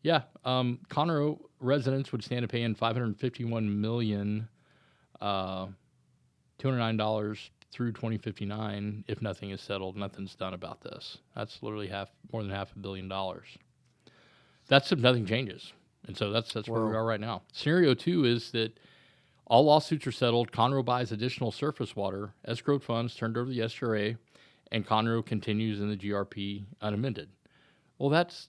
Conroe residents would stand to pay in $551,209 through 2059 if nothing is settled, nothing's done about this. That's literally more than $500 million. That's if nothing changes. And so that's where we are right now. Scenario 2 is that all lawsuits are settled, Conroe buys additional surface water, escrowed funds turned over to the SGRA, and Conroe continues in the GRP unamended. Well, that's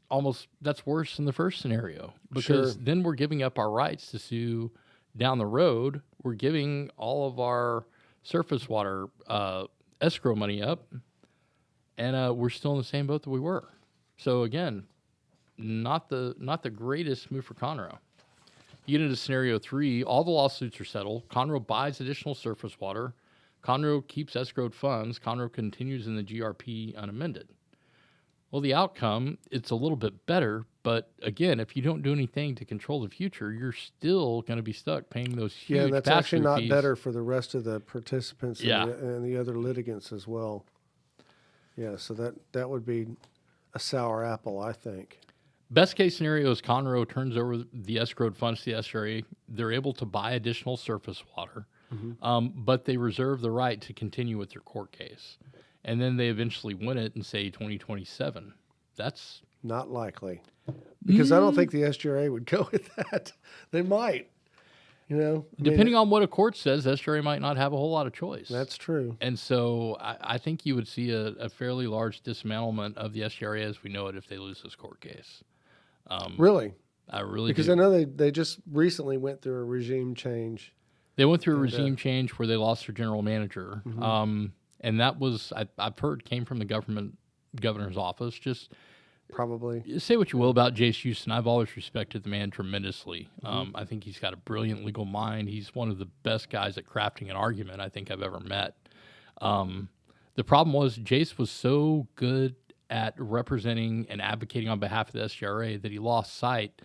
worse than the first scenario, because then we're giving up our rights to sue down the road. We're giving all of our surface water escrow money up, and we're still in the same boat that we were. So again, not the greatest move for Conroe. You get into scenario 3, all the lawsuits are settled. Conroe buys additional surface water. Conroe keeps escrowed funds. Conroe continues in the GRP unamended. Well, the outcome, it's a little bit better, but again, if you don't do anything to control the future, you're still going to be stuck paying those huge pass-through fees. Yeah, that's actually not better for the rest of the participants and the other litigants as well. Yeah, so that would be a sour apple, I think. Best case scenario is Conroe turns over the escrowed funds to the SRA. They're able to buy additional surface water, but they reserve the right to continue with their court case. And then they eventually win it in, say, 2027. That's not likely, because I don't think the SGRA would go with that. They might, Depending on what a court says, SGRA might not have a whole lot of choice. That's true. And so I think you would see a fairly large dismantlement of the SGRA as we know it if they lose this court case. Really? I really because do. I know they just recently went through a regime change. They went through a regime change where they lost their general manager. And that was, I've heard, came from the governor's office. Just probably say what you will about Jace Houston. I've always respected the man tremendously. I think he's got a brilliant legal mind. He's one of the best guys at crafting an argument I think I've ever met. The problem was Jace was so good at representing and advocating on behalf of the SGRA that he lost sight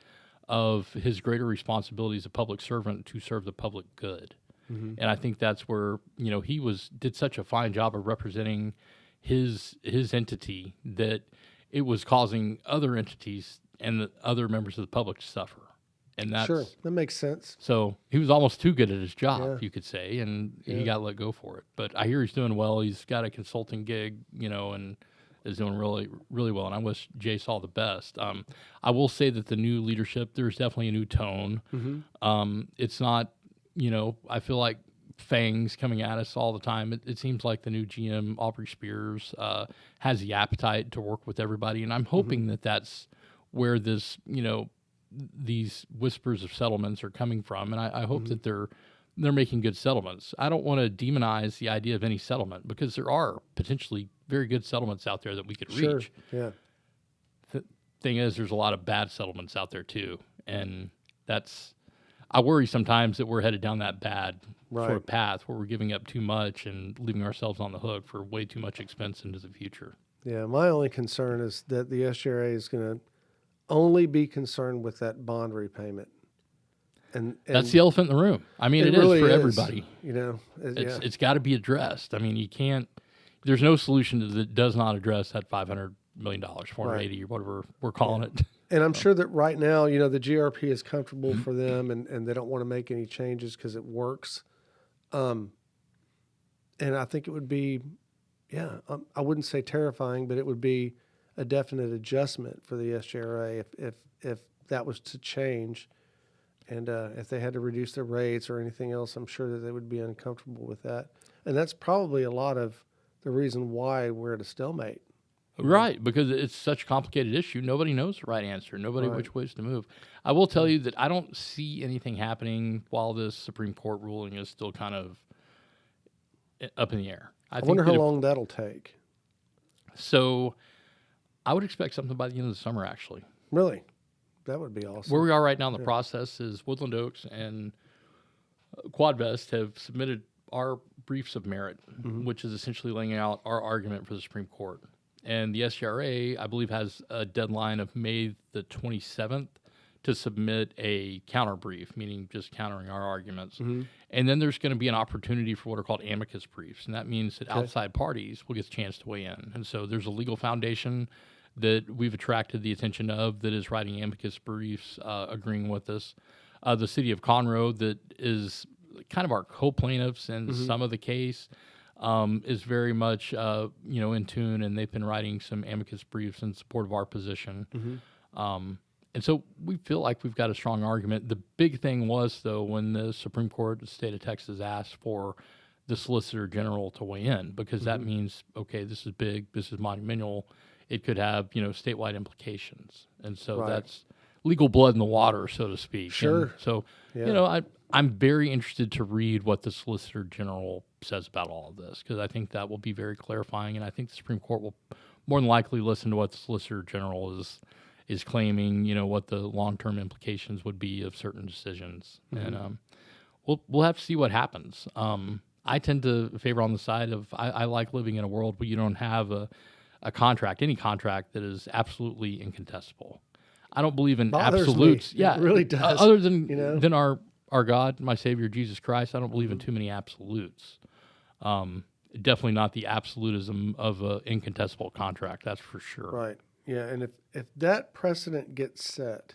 of his greater responsibility as a public servant to serve the public good. And I think that's where, he did such a fine job of representing his entity that it was causing other entities and the other members of the public to suffer. And that's sure, that makes sense. So he was almost too good at his job, you could say, and he got let go for it. But I hear he's doing well. He's got a consulting gig, and is doing really, really well. And I wish Jace all the best. I will say that the new leadership, there's definitely a new tone. It's not, I feel like fangs coming at us all the time. It seems like the new GM, Aubrey Spears, has the appetite to work with everybody. And I'm hoping that that's where this, these whispers of settlements are coming from. And I hope that they're making good settlements. I don't want to demonize the idea of any settlement because there are potentially very good settlements out there that we could reach. Yeah. The thing is, there's a lot of bad settlements out there too. And I worry sometimes that we're headed down that bad sort of path where we're giving up too much and leaving ourselves on the hook for way too much expense into the future. Yeah, my only concern is that the SGRA is going to only be concerned with that bond repayment. And that's the elephant in the room. I mean, it really is for is, everybody. It's got to be addressed. I mean, you can't. There's no solution that does not address that $500 million, 480 or whatever we're calling it. And I'm sure that right now, the GRP is comfortable for them, and they don't want to make any changes because it works. And I think it would be, I wouldn't say terrifying, but it would be a definite adjustment for the SGRA if that was to change. And if they had to reduce their rates or anything else, I'm sure that they would be uncomfortable with that. And that's probably a lot of the reason why we're at a stalemate. Right, because it's such a complicated issue. Nobody knows the right answer. Nobody which ways to move. I will tell you that I don't see anything happening while this Supreme Court ruling is still kind of up in the air. I wonder how long that'll take. So I would expect something by the end of the summer, actually. Really? That would be awesome. Where we are right now in the process is Woodland Oaks and Quadvest have submitted our briefs of merit, which is essentially laying out our argument for the Supreme Court. And the SGRA, I believe, has a deadline of May the 27th to submit a counter brief, meaning just countering our arguments. And then there's going to be an opportunity for what are called amicus briefs. And that means that outside parties will get a chance to weigh in. And so there's a legal foundation that we've attracted the attention of that is writing amicus briefs, agreeing with us. The city of Conroe, that is kind of our co-plaintiffs in some of the case, is very much, in tune, and they've been writing some amicus briefs in support of our position. And so we feel like we've got a strong argument. The big thing was, though, when the Supreme Court of the state of Texas asked for the Solicitor General to weigh in, because that means, okay, this is big, this is monumental, it could have, statewide implications. And so that's legal blood in the water, so to speak. Sure. And so, I'm very interested to read what the Solicitor General says about all of this, because I think that will be very clarifying, and I think the Supreme Court will more than likely listen to what the Solicitor General is claiming, what the long-term implications would be of certain decisions. And we'll have to see what happens. I tend to favor on the side of I like living in a world where you don't have a contract, any contract that is absolutely incontestable. I don't believe in absolutes. Me. Yeah, it really does. Other than our God, my Savior, Jesus Christ, I don't believe in too many absolutes. Definitely not the absolutism of an incontestable contract. That's for sure. Right. Yeah, and if that precedent gets set,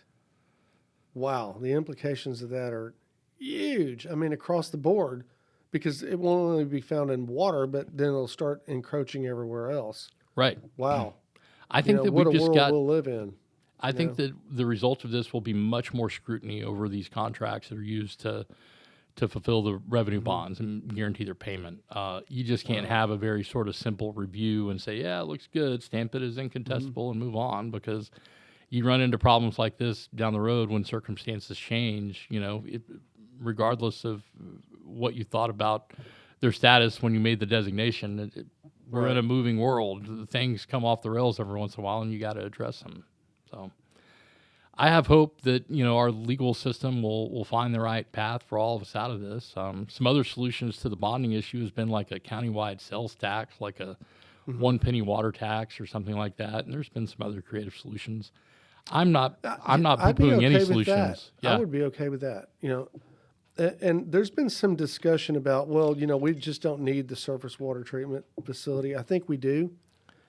wow, the implications of that are huge. I mean, across the board, because it won't only be found in water, but then it'll start encroaching everywhere else. Right. Wow. I think that what we've a just world got. we'll live in. I think that the result of this will be much more scrutiny over these contracts that are used to fulfill the revenue bonds and guarantee their payment. You just can't have a very sort of simple review and say, yeah, it looks good, stamp it as incontestable and move on, because you run into problems like this down the road when circumstances change, regardless of what you thought about their status when you made the designation. We're in a moving world. Things come off the rails every once in a while, and you got to address them. So I have hope that, our legal system will find the right path for all of us out of this. Some other solutions to the bonding issue has been like a countywide sales tax, like a 1 penny water tax or something like that. And there's been some other creative solutions. I'm not poo-pooing any solutions. Yeah. I would be okay with that. And there's been some discussion about, we just don't need the surface water treatment facility. I think we do.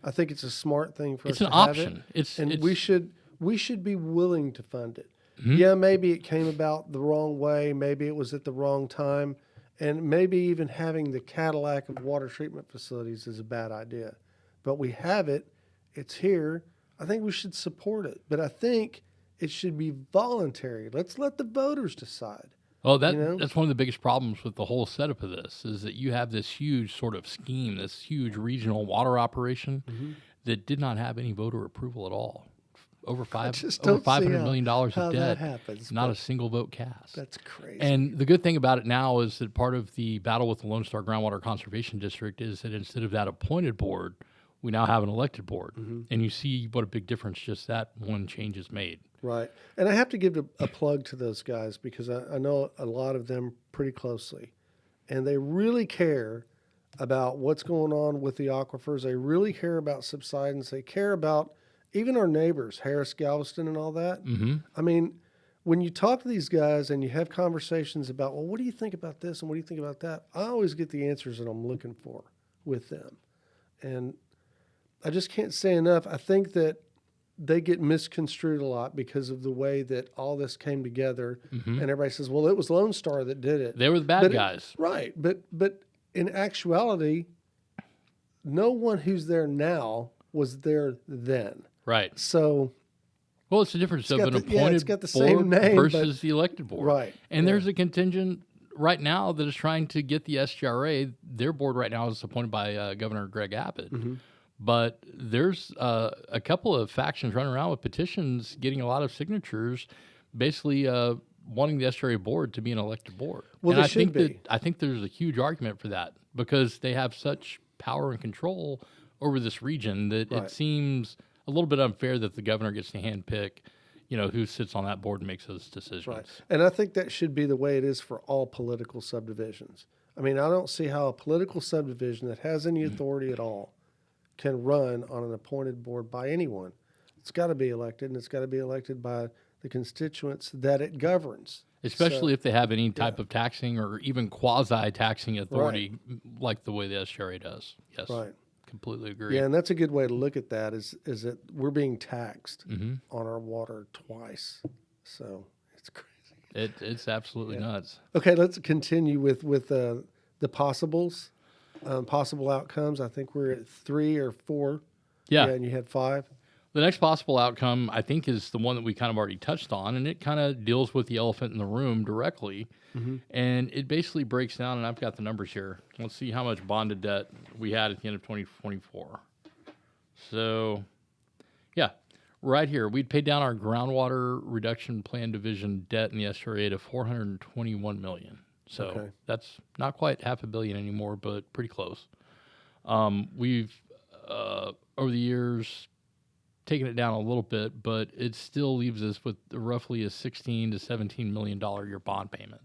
I think it's a smart thing for us to have it. It's an option. We should be willing to fund it. Yeah, maybe it came about the wrong way. Maybe it was at the wrong time. And maybe even having the Cadillac of water treatment facilities is a bad idea. But we have it. It's here. I think we should support it. But I think it should be voluntary. Let's let the voters decide. Well, that's one of the biggest problems with the whole setup of this is that you have this huge sort of scheme, this huge regional water operation that did not have any voter approval at all. Over $500 million of debt, that happens, not a single vote cast. That's crazy. And the good thing about it now is that part of the battle with the Lone Star Groundwater Conservation District is that instead of that appointed board, we now have an elected board. And you see what a big difference just that one change has made. Right. And I have to give a plug to those guys because I know a lot of them pretty closely. And they really care about what's going on with the aquifers. They really care about subsidence. They care about even our neighbors, Harris, Galveston, and all that. I mean, when you talk to these guys and you have conversations about, well, what do you think about this and what do you think about that? I always get the answers that I'm looking for with them. And I just can't say enough. I think that they get misconstrued a lot because of the way that all this came together. And everybody says, well, it was Lone Star that did it. They were the bad guys. Right. But in actuality, no one who's there now was there then. Right. So, well, it's the difference of an appointed board same name, versus the elected board. Right. And there's a contingent right now that is trying to get the SGRA. Their board right now is appointed by Governor Greg Abbott. But there's a couple of factions running around with petitions getting a lot of signatures, basically wanting the SGRA board to be an elected board. Well, and I think there's a huge argument for that because they have such power and control over this region that it seems a little bit unfair that the governor gets to handpick, who sits on that board and makes those decisions. Right. And I think that should be the way it is for all political subdivisions. I mean, I don't see how a political subdivision that has any authority at all can run on an appointed board by anyone. It's got to be elected, and it's got to be elected by the constituents that it governs. Especially if they have any type of taxing or even quasi-taxing authority like the way the SGRA does. Yes. Right. Completely agree. Yeah, and that's a good way to look at that is that we're being taxed on our water twice. So it's crazy. It's absolutely nuts. Okay, let's continue with the possibles, possible outcomes. I think we're at 3 or 4. Yeah, and you had 5. The next possible outcome, I think, is the one that we kind of already touched on, and it kind of deals with the elephant in the room directly. And it basically breaks down, and I've got the numbers here. Let's see how much bonded debt we had at the end of 2024. So, yeah, right here, we'd paid down our groundwater reduction plan division debt in the SRA to $421 million. So that's not quite $500 million anymore, but pretty close. We've, over the years, taken it down a little bit, but it still leaves us with roughly a $16 to $17 million a year bond payment,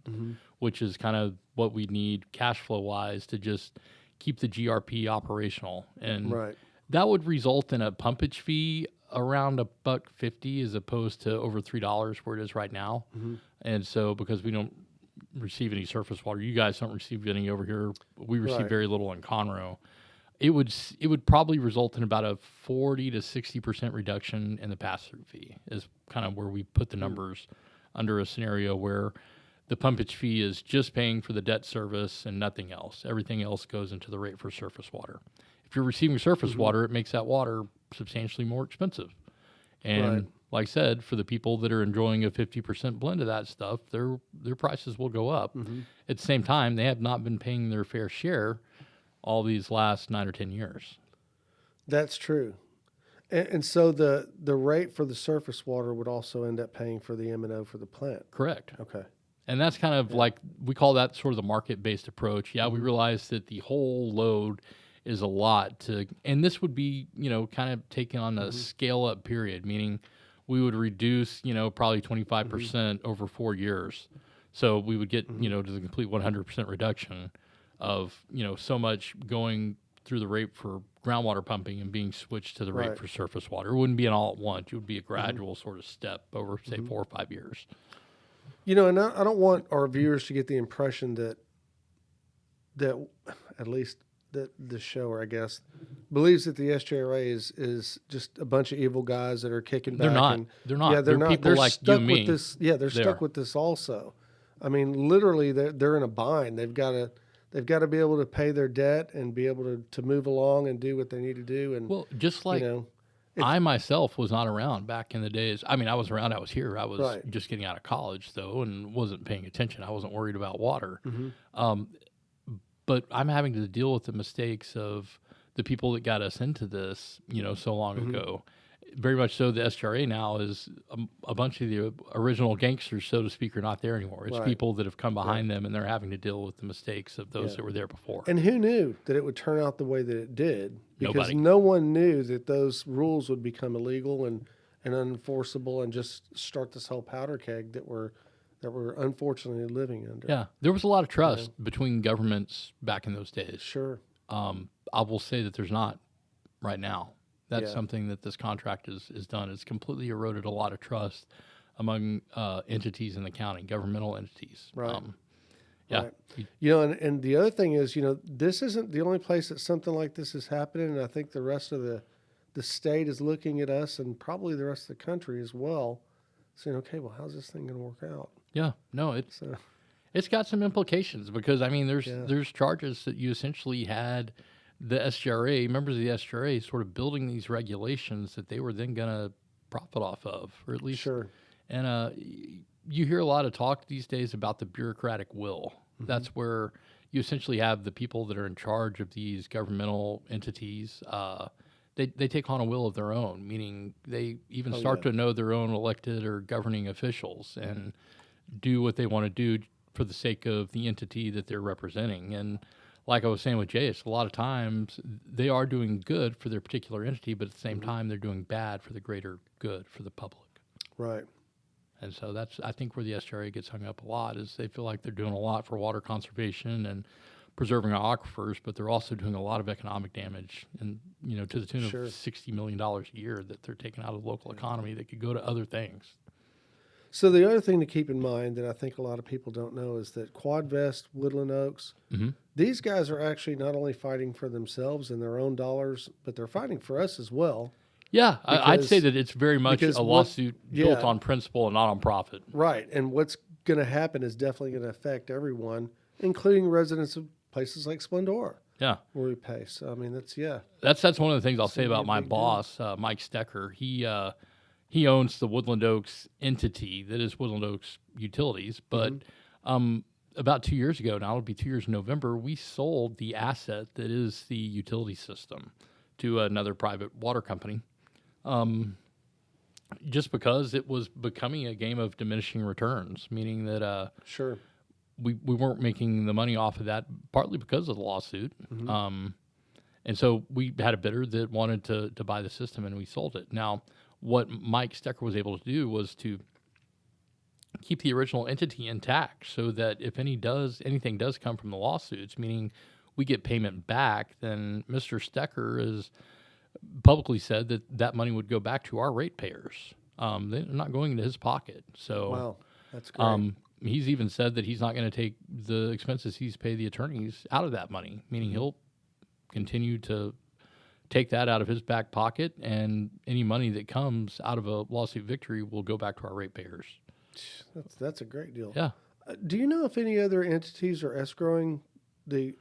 which is kind of what we need cash flow wise to just keep the GRP operational. And that would result in a pumpage fee around $1.50 as opposed to over $3 where it is right now. And so because we don't receive any surface water, you guys don't receive any over here. We receive very little in Conroe. It would probably result in about a 40 to 60% reduction in the pass-through fee is kind of where we put the numbers under a scenario where the pumpage fee is just paying for the debt service and nothing else. Everything else goes into the rate for surface water. If you're receiving surface water, it makes that water substantially more expensive. And like I said, for the people that are enjoying a 50% blend of that stuff, their prices will go up. At the same time, they have not been paying their fair share all these last 9 or 10 years. That's true. And so the rate for the surface water would also end up paying for the M&O for the plant. Correct. Okay. And that's kind of like, we call that sort of the market-based approach. Yeah, we realize that the whole load is a lot to, and this would be, kind of taken on a scale-up period, meaning we would reduce, probably 25% over 4 years. So we would get, to the complete 100% reduction of, so much going through the rate for groundwater pumping and being switched to the rate for surface water. It wouldn't be an all at once. It would be a gradual sort of step over, say, 4 or 5 years. And I don't want our viewers to get the impression that at least that the show, I guess, believes that the SJRA is just a bunch of evil guys that are kicking back. They're not. They're not. Yeah, they're not. People they're like stuck you and me. with this. Yeah, they're stuck with this also. I mean, literally, they're in a bind. They've got to be able to pay their debt and be able to move along and do what they need to do. And well, just like I myself was not around back in the days. I mean, I was around. I was here. I was Right. just getting out of college, though, and wasn't paying attention. I wasn't worried about water. But I'm having to deal with the mistakes of the people that got us into this, so long ago. Very much so, the SGRA now is a bunch of the original gangsters, so to speak, are not there anymore. It's Right. people that have come behind them, and they're having to deal with the mistakes of those that were there before. And who knew that it would turn out the way that it did? Because Nobody. no one knew that those rules would become illegal and unenforceable and just start this whole powder keg that we're unfortunately living under. Yeah, there was a lot of trust between governments back in those days. Sure. I will say that there's not right now. That's Yeah. something that this contract is done. It's completely eroded a lot of trust among entities in the county, governmental entities. Right. Yeah. Right. And the other thing is, this isn't the only place that something like this is happening. And I think the rest of the state is looking at us, and probably the rest of the country as well, saying, okay, well, how's this thing going to work out? Yeah. No, it's got some implications because, I mean, there's charges that you essentially had the SGRA, members of the SGRA, sort of building these regulations that they were then going to profit off of, or at least. Sure. And you hear a lot of talk these days about the bureaucratic will. That's where you essentially have the people that are in charge of these governmental entities. They take on a will of their own, meaning they even start to know their own elected or governing officials and do what they want to do for the sake of the entity that they're representing. And like I was saying with Jace, a lot of times they are doing good for their particular entity, but at the same time they're doing bad for the greater good for the public. Right. And so that's, I think, where the SGRA gets hung up a lot is they feel like they're doing a lot for water conservation and preserving our aquifers, but they're also doing a lot of economic damage, and to the tune of $60 million a year that they're taking out of the local economy that could go to other things. So the other thing to keep in mind that I think a lot of people don't know is that Quadvest, Woodland Oaks, these guys are actually not only fighting for themselves and their own dollars, but they're fighting for us as well. Yeah, I'd say that it's very much a lawsuit built on principle and not on profit. Right, and what's going to happen is definitely going to affect everyone, including residents of places like Splendora. Yeah, where we pay. So I mean, that's one of the things I'll say about my boss, Mike Stecker. He owns the Woodland Oaks entity that is Woodland Oaks Utilities, but about 2 years ago, now it'll be 2 years in November, we sold the asset that is the utility system to another private water company. Just because it was becoming a game of diminishing returns, meaning that we weren't making the money off of that, partly because of the lawsuit. And so we had a bidder that wanted to buy the system, and we sold it. Now, what Mike Stecker was able to do was to keep the original entity intact so that if anything does come from the lawsuits, meaning we get payment back, then Mr. Stecker has publicly said that money would go back to our ratepayers. They're not going into his pocket. So wow, that's great. He's even said that he's not going to take the expenses he's paid the attorneys out of that money, meaning he'll continue to take that out of his back pocket, and any money that comes out of a lawsuit victory will go back to our ratepayers. That's a great deal. Yeah. Do you know if any other entities are escrowing the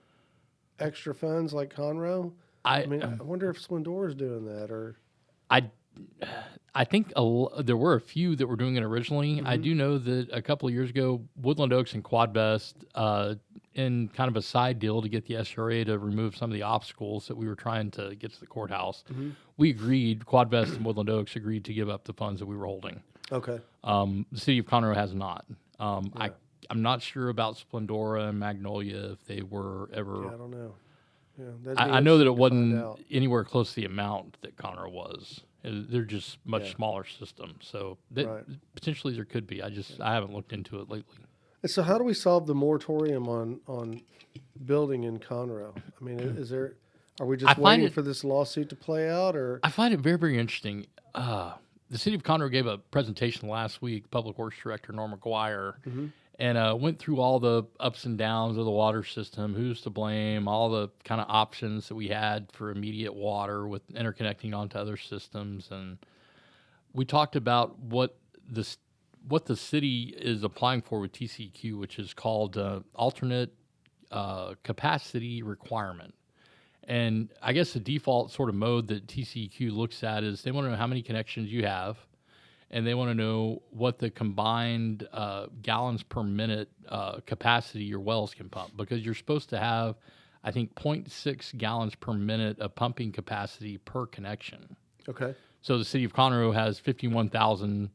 extra funds like Conroe? I mean, I wonder if Splendora's doing that, or I think there were a few that were doing it originally. I do know that a couple of years ago, Woodland Oaks and Quadvest, in kind of a side deal to get the SRA to remove some of the obstacles that we were trying to get to the courthouse, we agreed, Quadvest and Woodland Oaks agreed to give up the funds that we were holding. Okay. The city of Conroe has not. I'm not sure about Splendora and Magnolia if they were ever. Yeah, I don't know. Yeah, I know that it wasn't anywhere close to the amount that Conroe was. They're just much smaller systems, so potentially there could be. I haven't looked into it lately. And so, how do we solve the moratorium on building in Conroe? I mean, are we just waiting for this lawsuit to play out, or? I find it very, very interesting. The city of Conroe gave a presentation last week. Public Works Director Norm McGuire. And went through all the ups and downs of the water system, who's to blame, all the kind of options that we had for immediate water with interconnecting onto other systems. And we talked about what the city is applying for with TCQ, which is called alternate capacity requirement. And I guess the default sort of mode that TCEQ looks at is they want to know how many connections you have, and they want to know what the combined gallons per minute capacity your wells can pump, because you're supposed to have, I think, 0.6 gallons per minute of pumping capacity per connection. Okay. So the city of Conroe has 51,000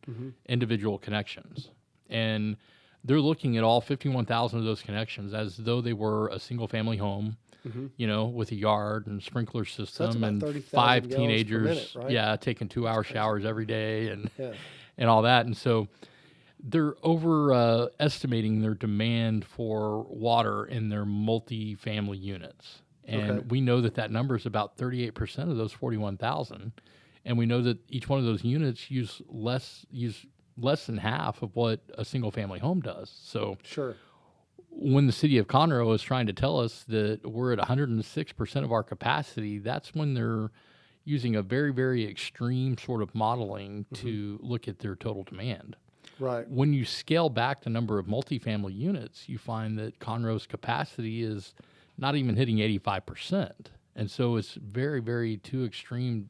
individual connections, and they're looking at all 51,000 of those connections as though they were a single-family home, with a yard and sprinkler system and 5 teenagers, minute, right? taking 2-hour showers every day and all that. And so they're estimating their demand for water in their multi-family units. And we know that number is about 38% of those 41,000. And we know that each one of those units use less than half of what a single-family home does. So when the city of Conroe is trying to tell us that we're at 106% of our capacity, that's when they're using a very, very extreme sort of modeling to look at their total demand. Right. When you scale back the number of multifamily units, you find that Conroe's capacity is not even hitting 85%. And so it's very, very too extreme.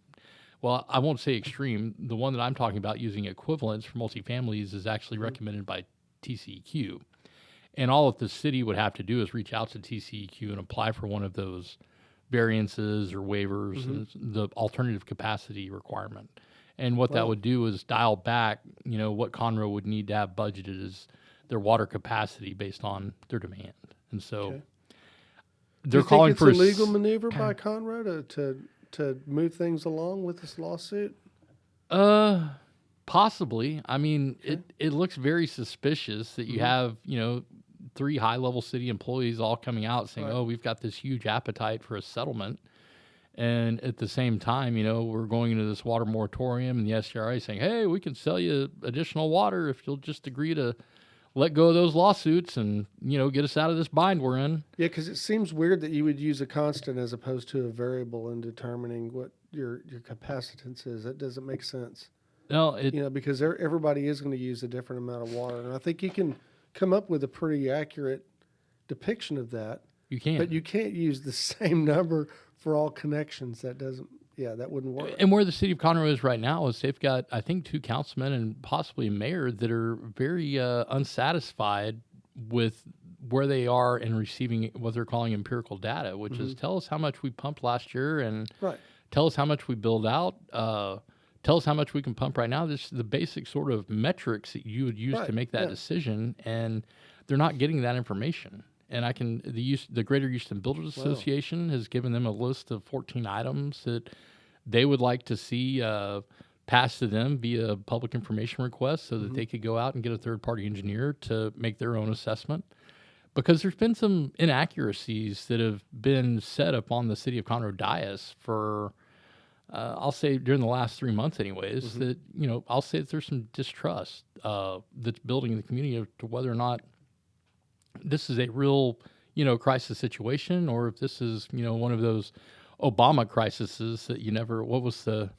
Well, I won't say extreme. The one that I'm talking about using equivalents for multifamilies is actually recommended by TCEQ. And all that the city would have to do is reach out to TCEQ and apply for one of those variances or waivers, and the alternative capacity requirement. And what that would do is dial back, what Conroe would need to have budgeted as their water capacity based on their demand. And so they're calling for a legal maneuver by Conroe to move things along with this lawsuit? Possibly. I mean, it looks very suspicious that you have, 3 high-level city employees all coming out saying, oh, we've got this huge appetite for a settlement. And at the same time, we're going into this water moratorium, and the SCRA saying, hey, we can sell you additional water if you'll just agree to let go of those lawsuits and, get us out of this bind we're in. Yeah, because it seems weird that you would use a constant as opposed to a variable in determining what your capacitance is. That doesn't make sense. No, because everybody is going to use a different amount of water. And I think you can come up with a pretty accurate depiction of that. You can. But you can't use the same number for all connections. That wouldn't work. And where the city of Conroe is right now is they've got, I think, 2 councilmen and possibly a mayor that are very unsatisfied with where they are in receiving what they're calling empirical data, which is tell us how much we pumped last year and tell us how much we build out, tell us how much we can pump right now. This is the basic sort of metrics that you would use to make that decision, and they're not getting that information. And the Greater Houston Builders Association has given them a list of 14 items that they would like to see passed to them via public information request so that they could go out and get a third-party engineer to make their own assessment. Because there's been some inaccuracies that have been set up on the city of Conroe dais for, I'll say during the last 3 months anyways, that, I'll say that there's some distrust that's building in the community as to whether or not this is a real, crisis situation, or if this is, one of those Obama crises that what was the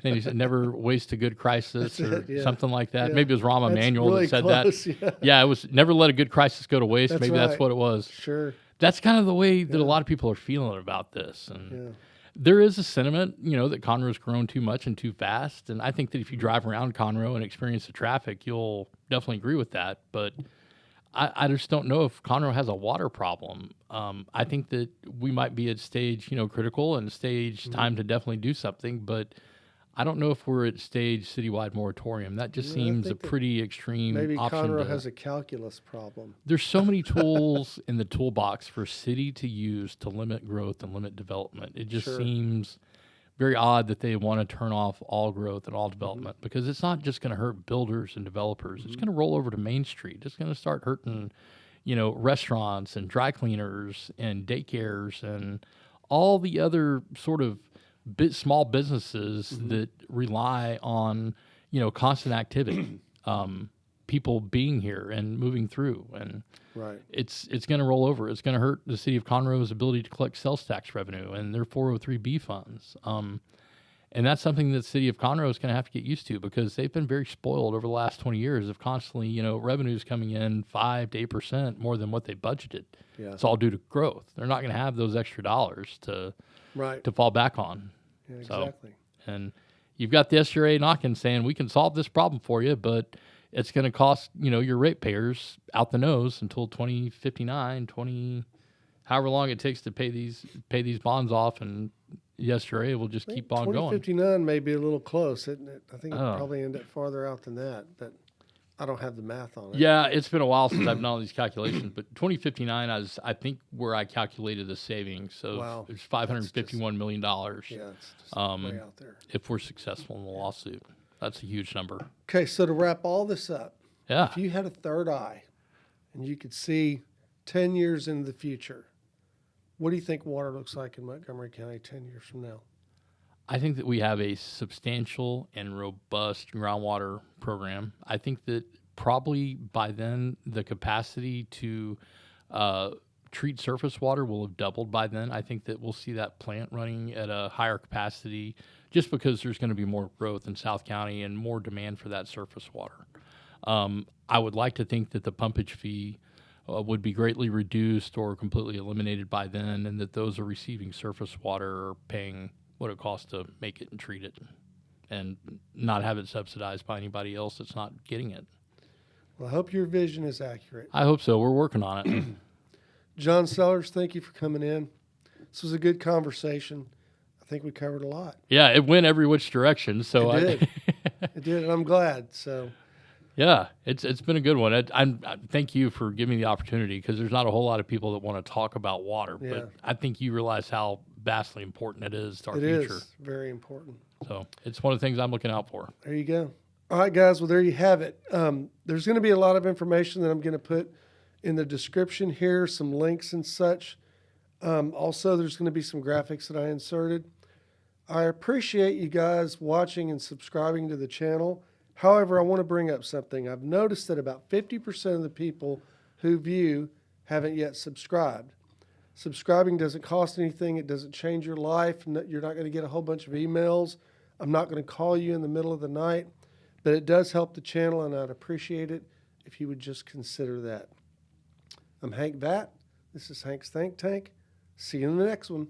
thing? He said, never waste a good crisis or something like that. Maybe it was Rahm Emanuel that said that. Yeah, it was never let a good crisis go to waste. Maybe that's what it was. Sure. That's kind of the way that a lot of people are feeling about this. And there is a sentiment, that Conroe's grown too much and too fast. And I think that if you drive around Conroe and experience the traffic, you'll definitely agree with that. But I just don't know if Conroe has a water problem. I think that we might be at stage, critical and stage time to definitely do something, but I don't know if we're at stage citywide moratorium. That just seems a pretty extreme maybe option. Maybe Conroe has a calculus problem. There's so many tools in the toolbox for city to use to limit growth and limit development. It just seems very odd that they want to turn off all growth and all development, because it's not just going to hurt builders and developers. It's going to roll over to Main Street. It's going to start hurting, restaurants and dry cleaners and daycares and all the other sort of small businesses that rely on, constant activity, people being here and moving through. And it's going to roll over. It's going to hurt the city of Conroe's ability to collect sales tax revenue and their 403B funds. And that's something that the city of Conroe is going to have to get used to, because they've been very spoiled over the last 20 years of constantly, revenues coming in 5 to 8% more than what they budgeted. Yeah. It's all due to growth. They're not going to have those extra dollars to fall back on. Yeah, exactly. And you've got the SRA knocking saying, we can solve this problem for you, but it's going to cost, your ratepayers out the nose until 2059, however long it takes to pay these bonds off, and the SRA will just keep on going. 2059 may be a little close, isn't it? I think it'll probably end up farther out than that, but I don't have the math on it. Yeah, it's been a while since I've done all these calculations, but 2059 is, I think, where I calculated the savings. So it's $551 million. Yeah, it's just way out there. If we're successful in the lawsuit. That's a huge number. Okay, so to wrap all this up, yeah, if you had a third eye and you could see 10 years into the future, what do you think water looks like in Montgomery County 10 years from now? I think that we have a substantial and robust groundwater program. I think that probably by then the capacity to treat surface water will have doubled by then. I think that we'll see that plant running at a higher capacity just because there's going to be more growth in South County and more demand for that surface water. I would like to think that the pumpage fee would be greatly reduced or completely eliminated by then, and that those are receiving surface water are paying what it costs to make it and treat it, and not have it subsidized by anybody else that's not getting it. Well, I hope your vision is accurate. I hope so. We're working on it. John Sellars, thank you for coming in. This was a good conversation. I think we covered a lot. Yeah, it went every which direction. So it did. It did, and I'm glad. So. Yeah, it's been a good one. I thank you for giving me the opportunity, because there's not a whole lot of people that want to talk about water, but I think you realize how vastly important it is to our future. It is very important. So it's one of the things I'm looking out for. There you go. All right, guys. Well, there you have it. There's going to be a lot of information that I'm going to put in the description here, some links and such. Also, there's going to be some graphics that I inserted. I appreciate you guys watching and subscribing to the channel. However, I want to bring up something. I've noticed that about 50% of the people who view haven't yet subscribed. Subscribing doesn't cost anything. It doesn't change your life. You're not going to get a whole bunch of emails. I'm not going to call you in the middle of the night. But it does help the channel, and I'd appreciate it if you would just consider that. I'm Hank Vatt. This is Hank's Think Tank. See you in the next one.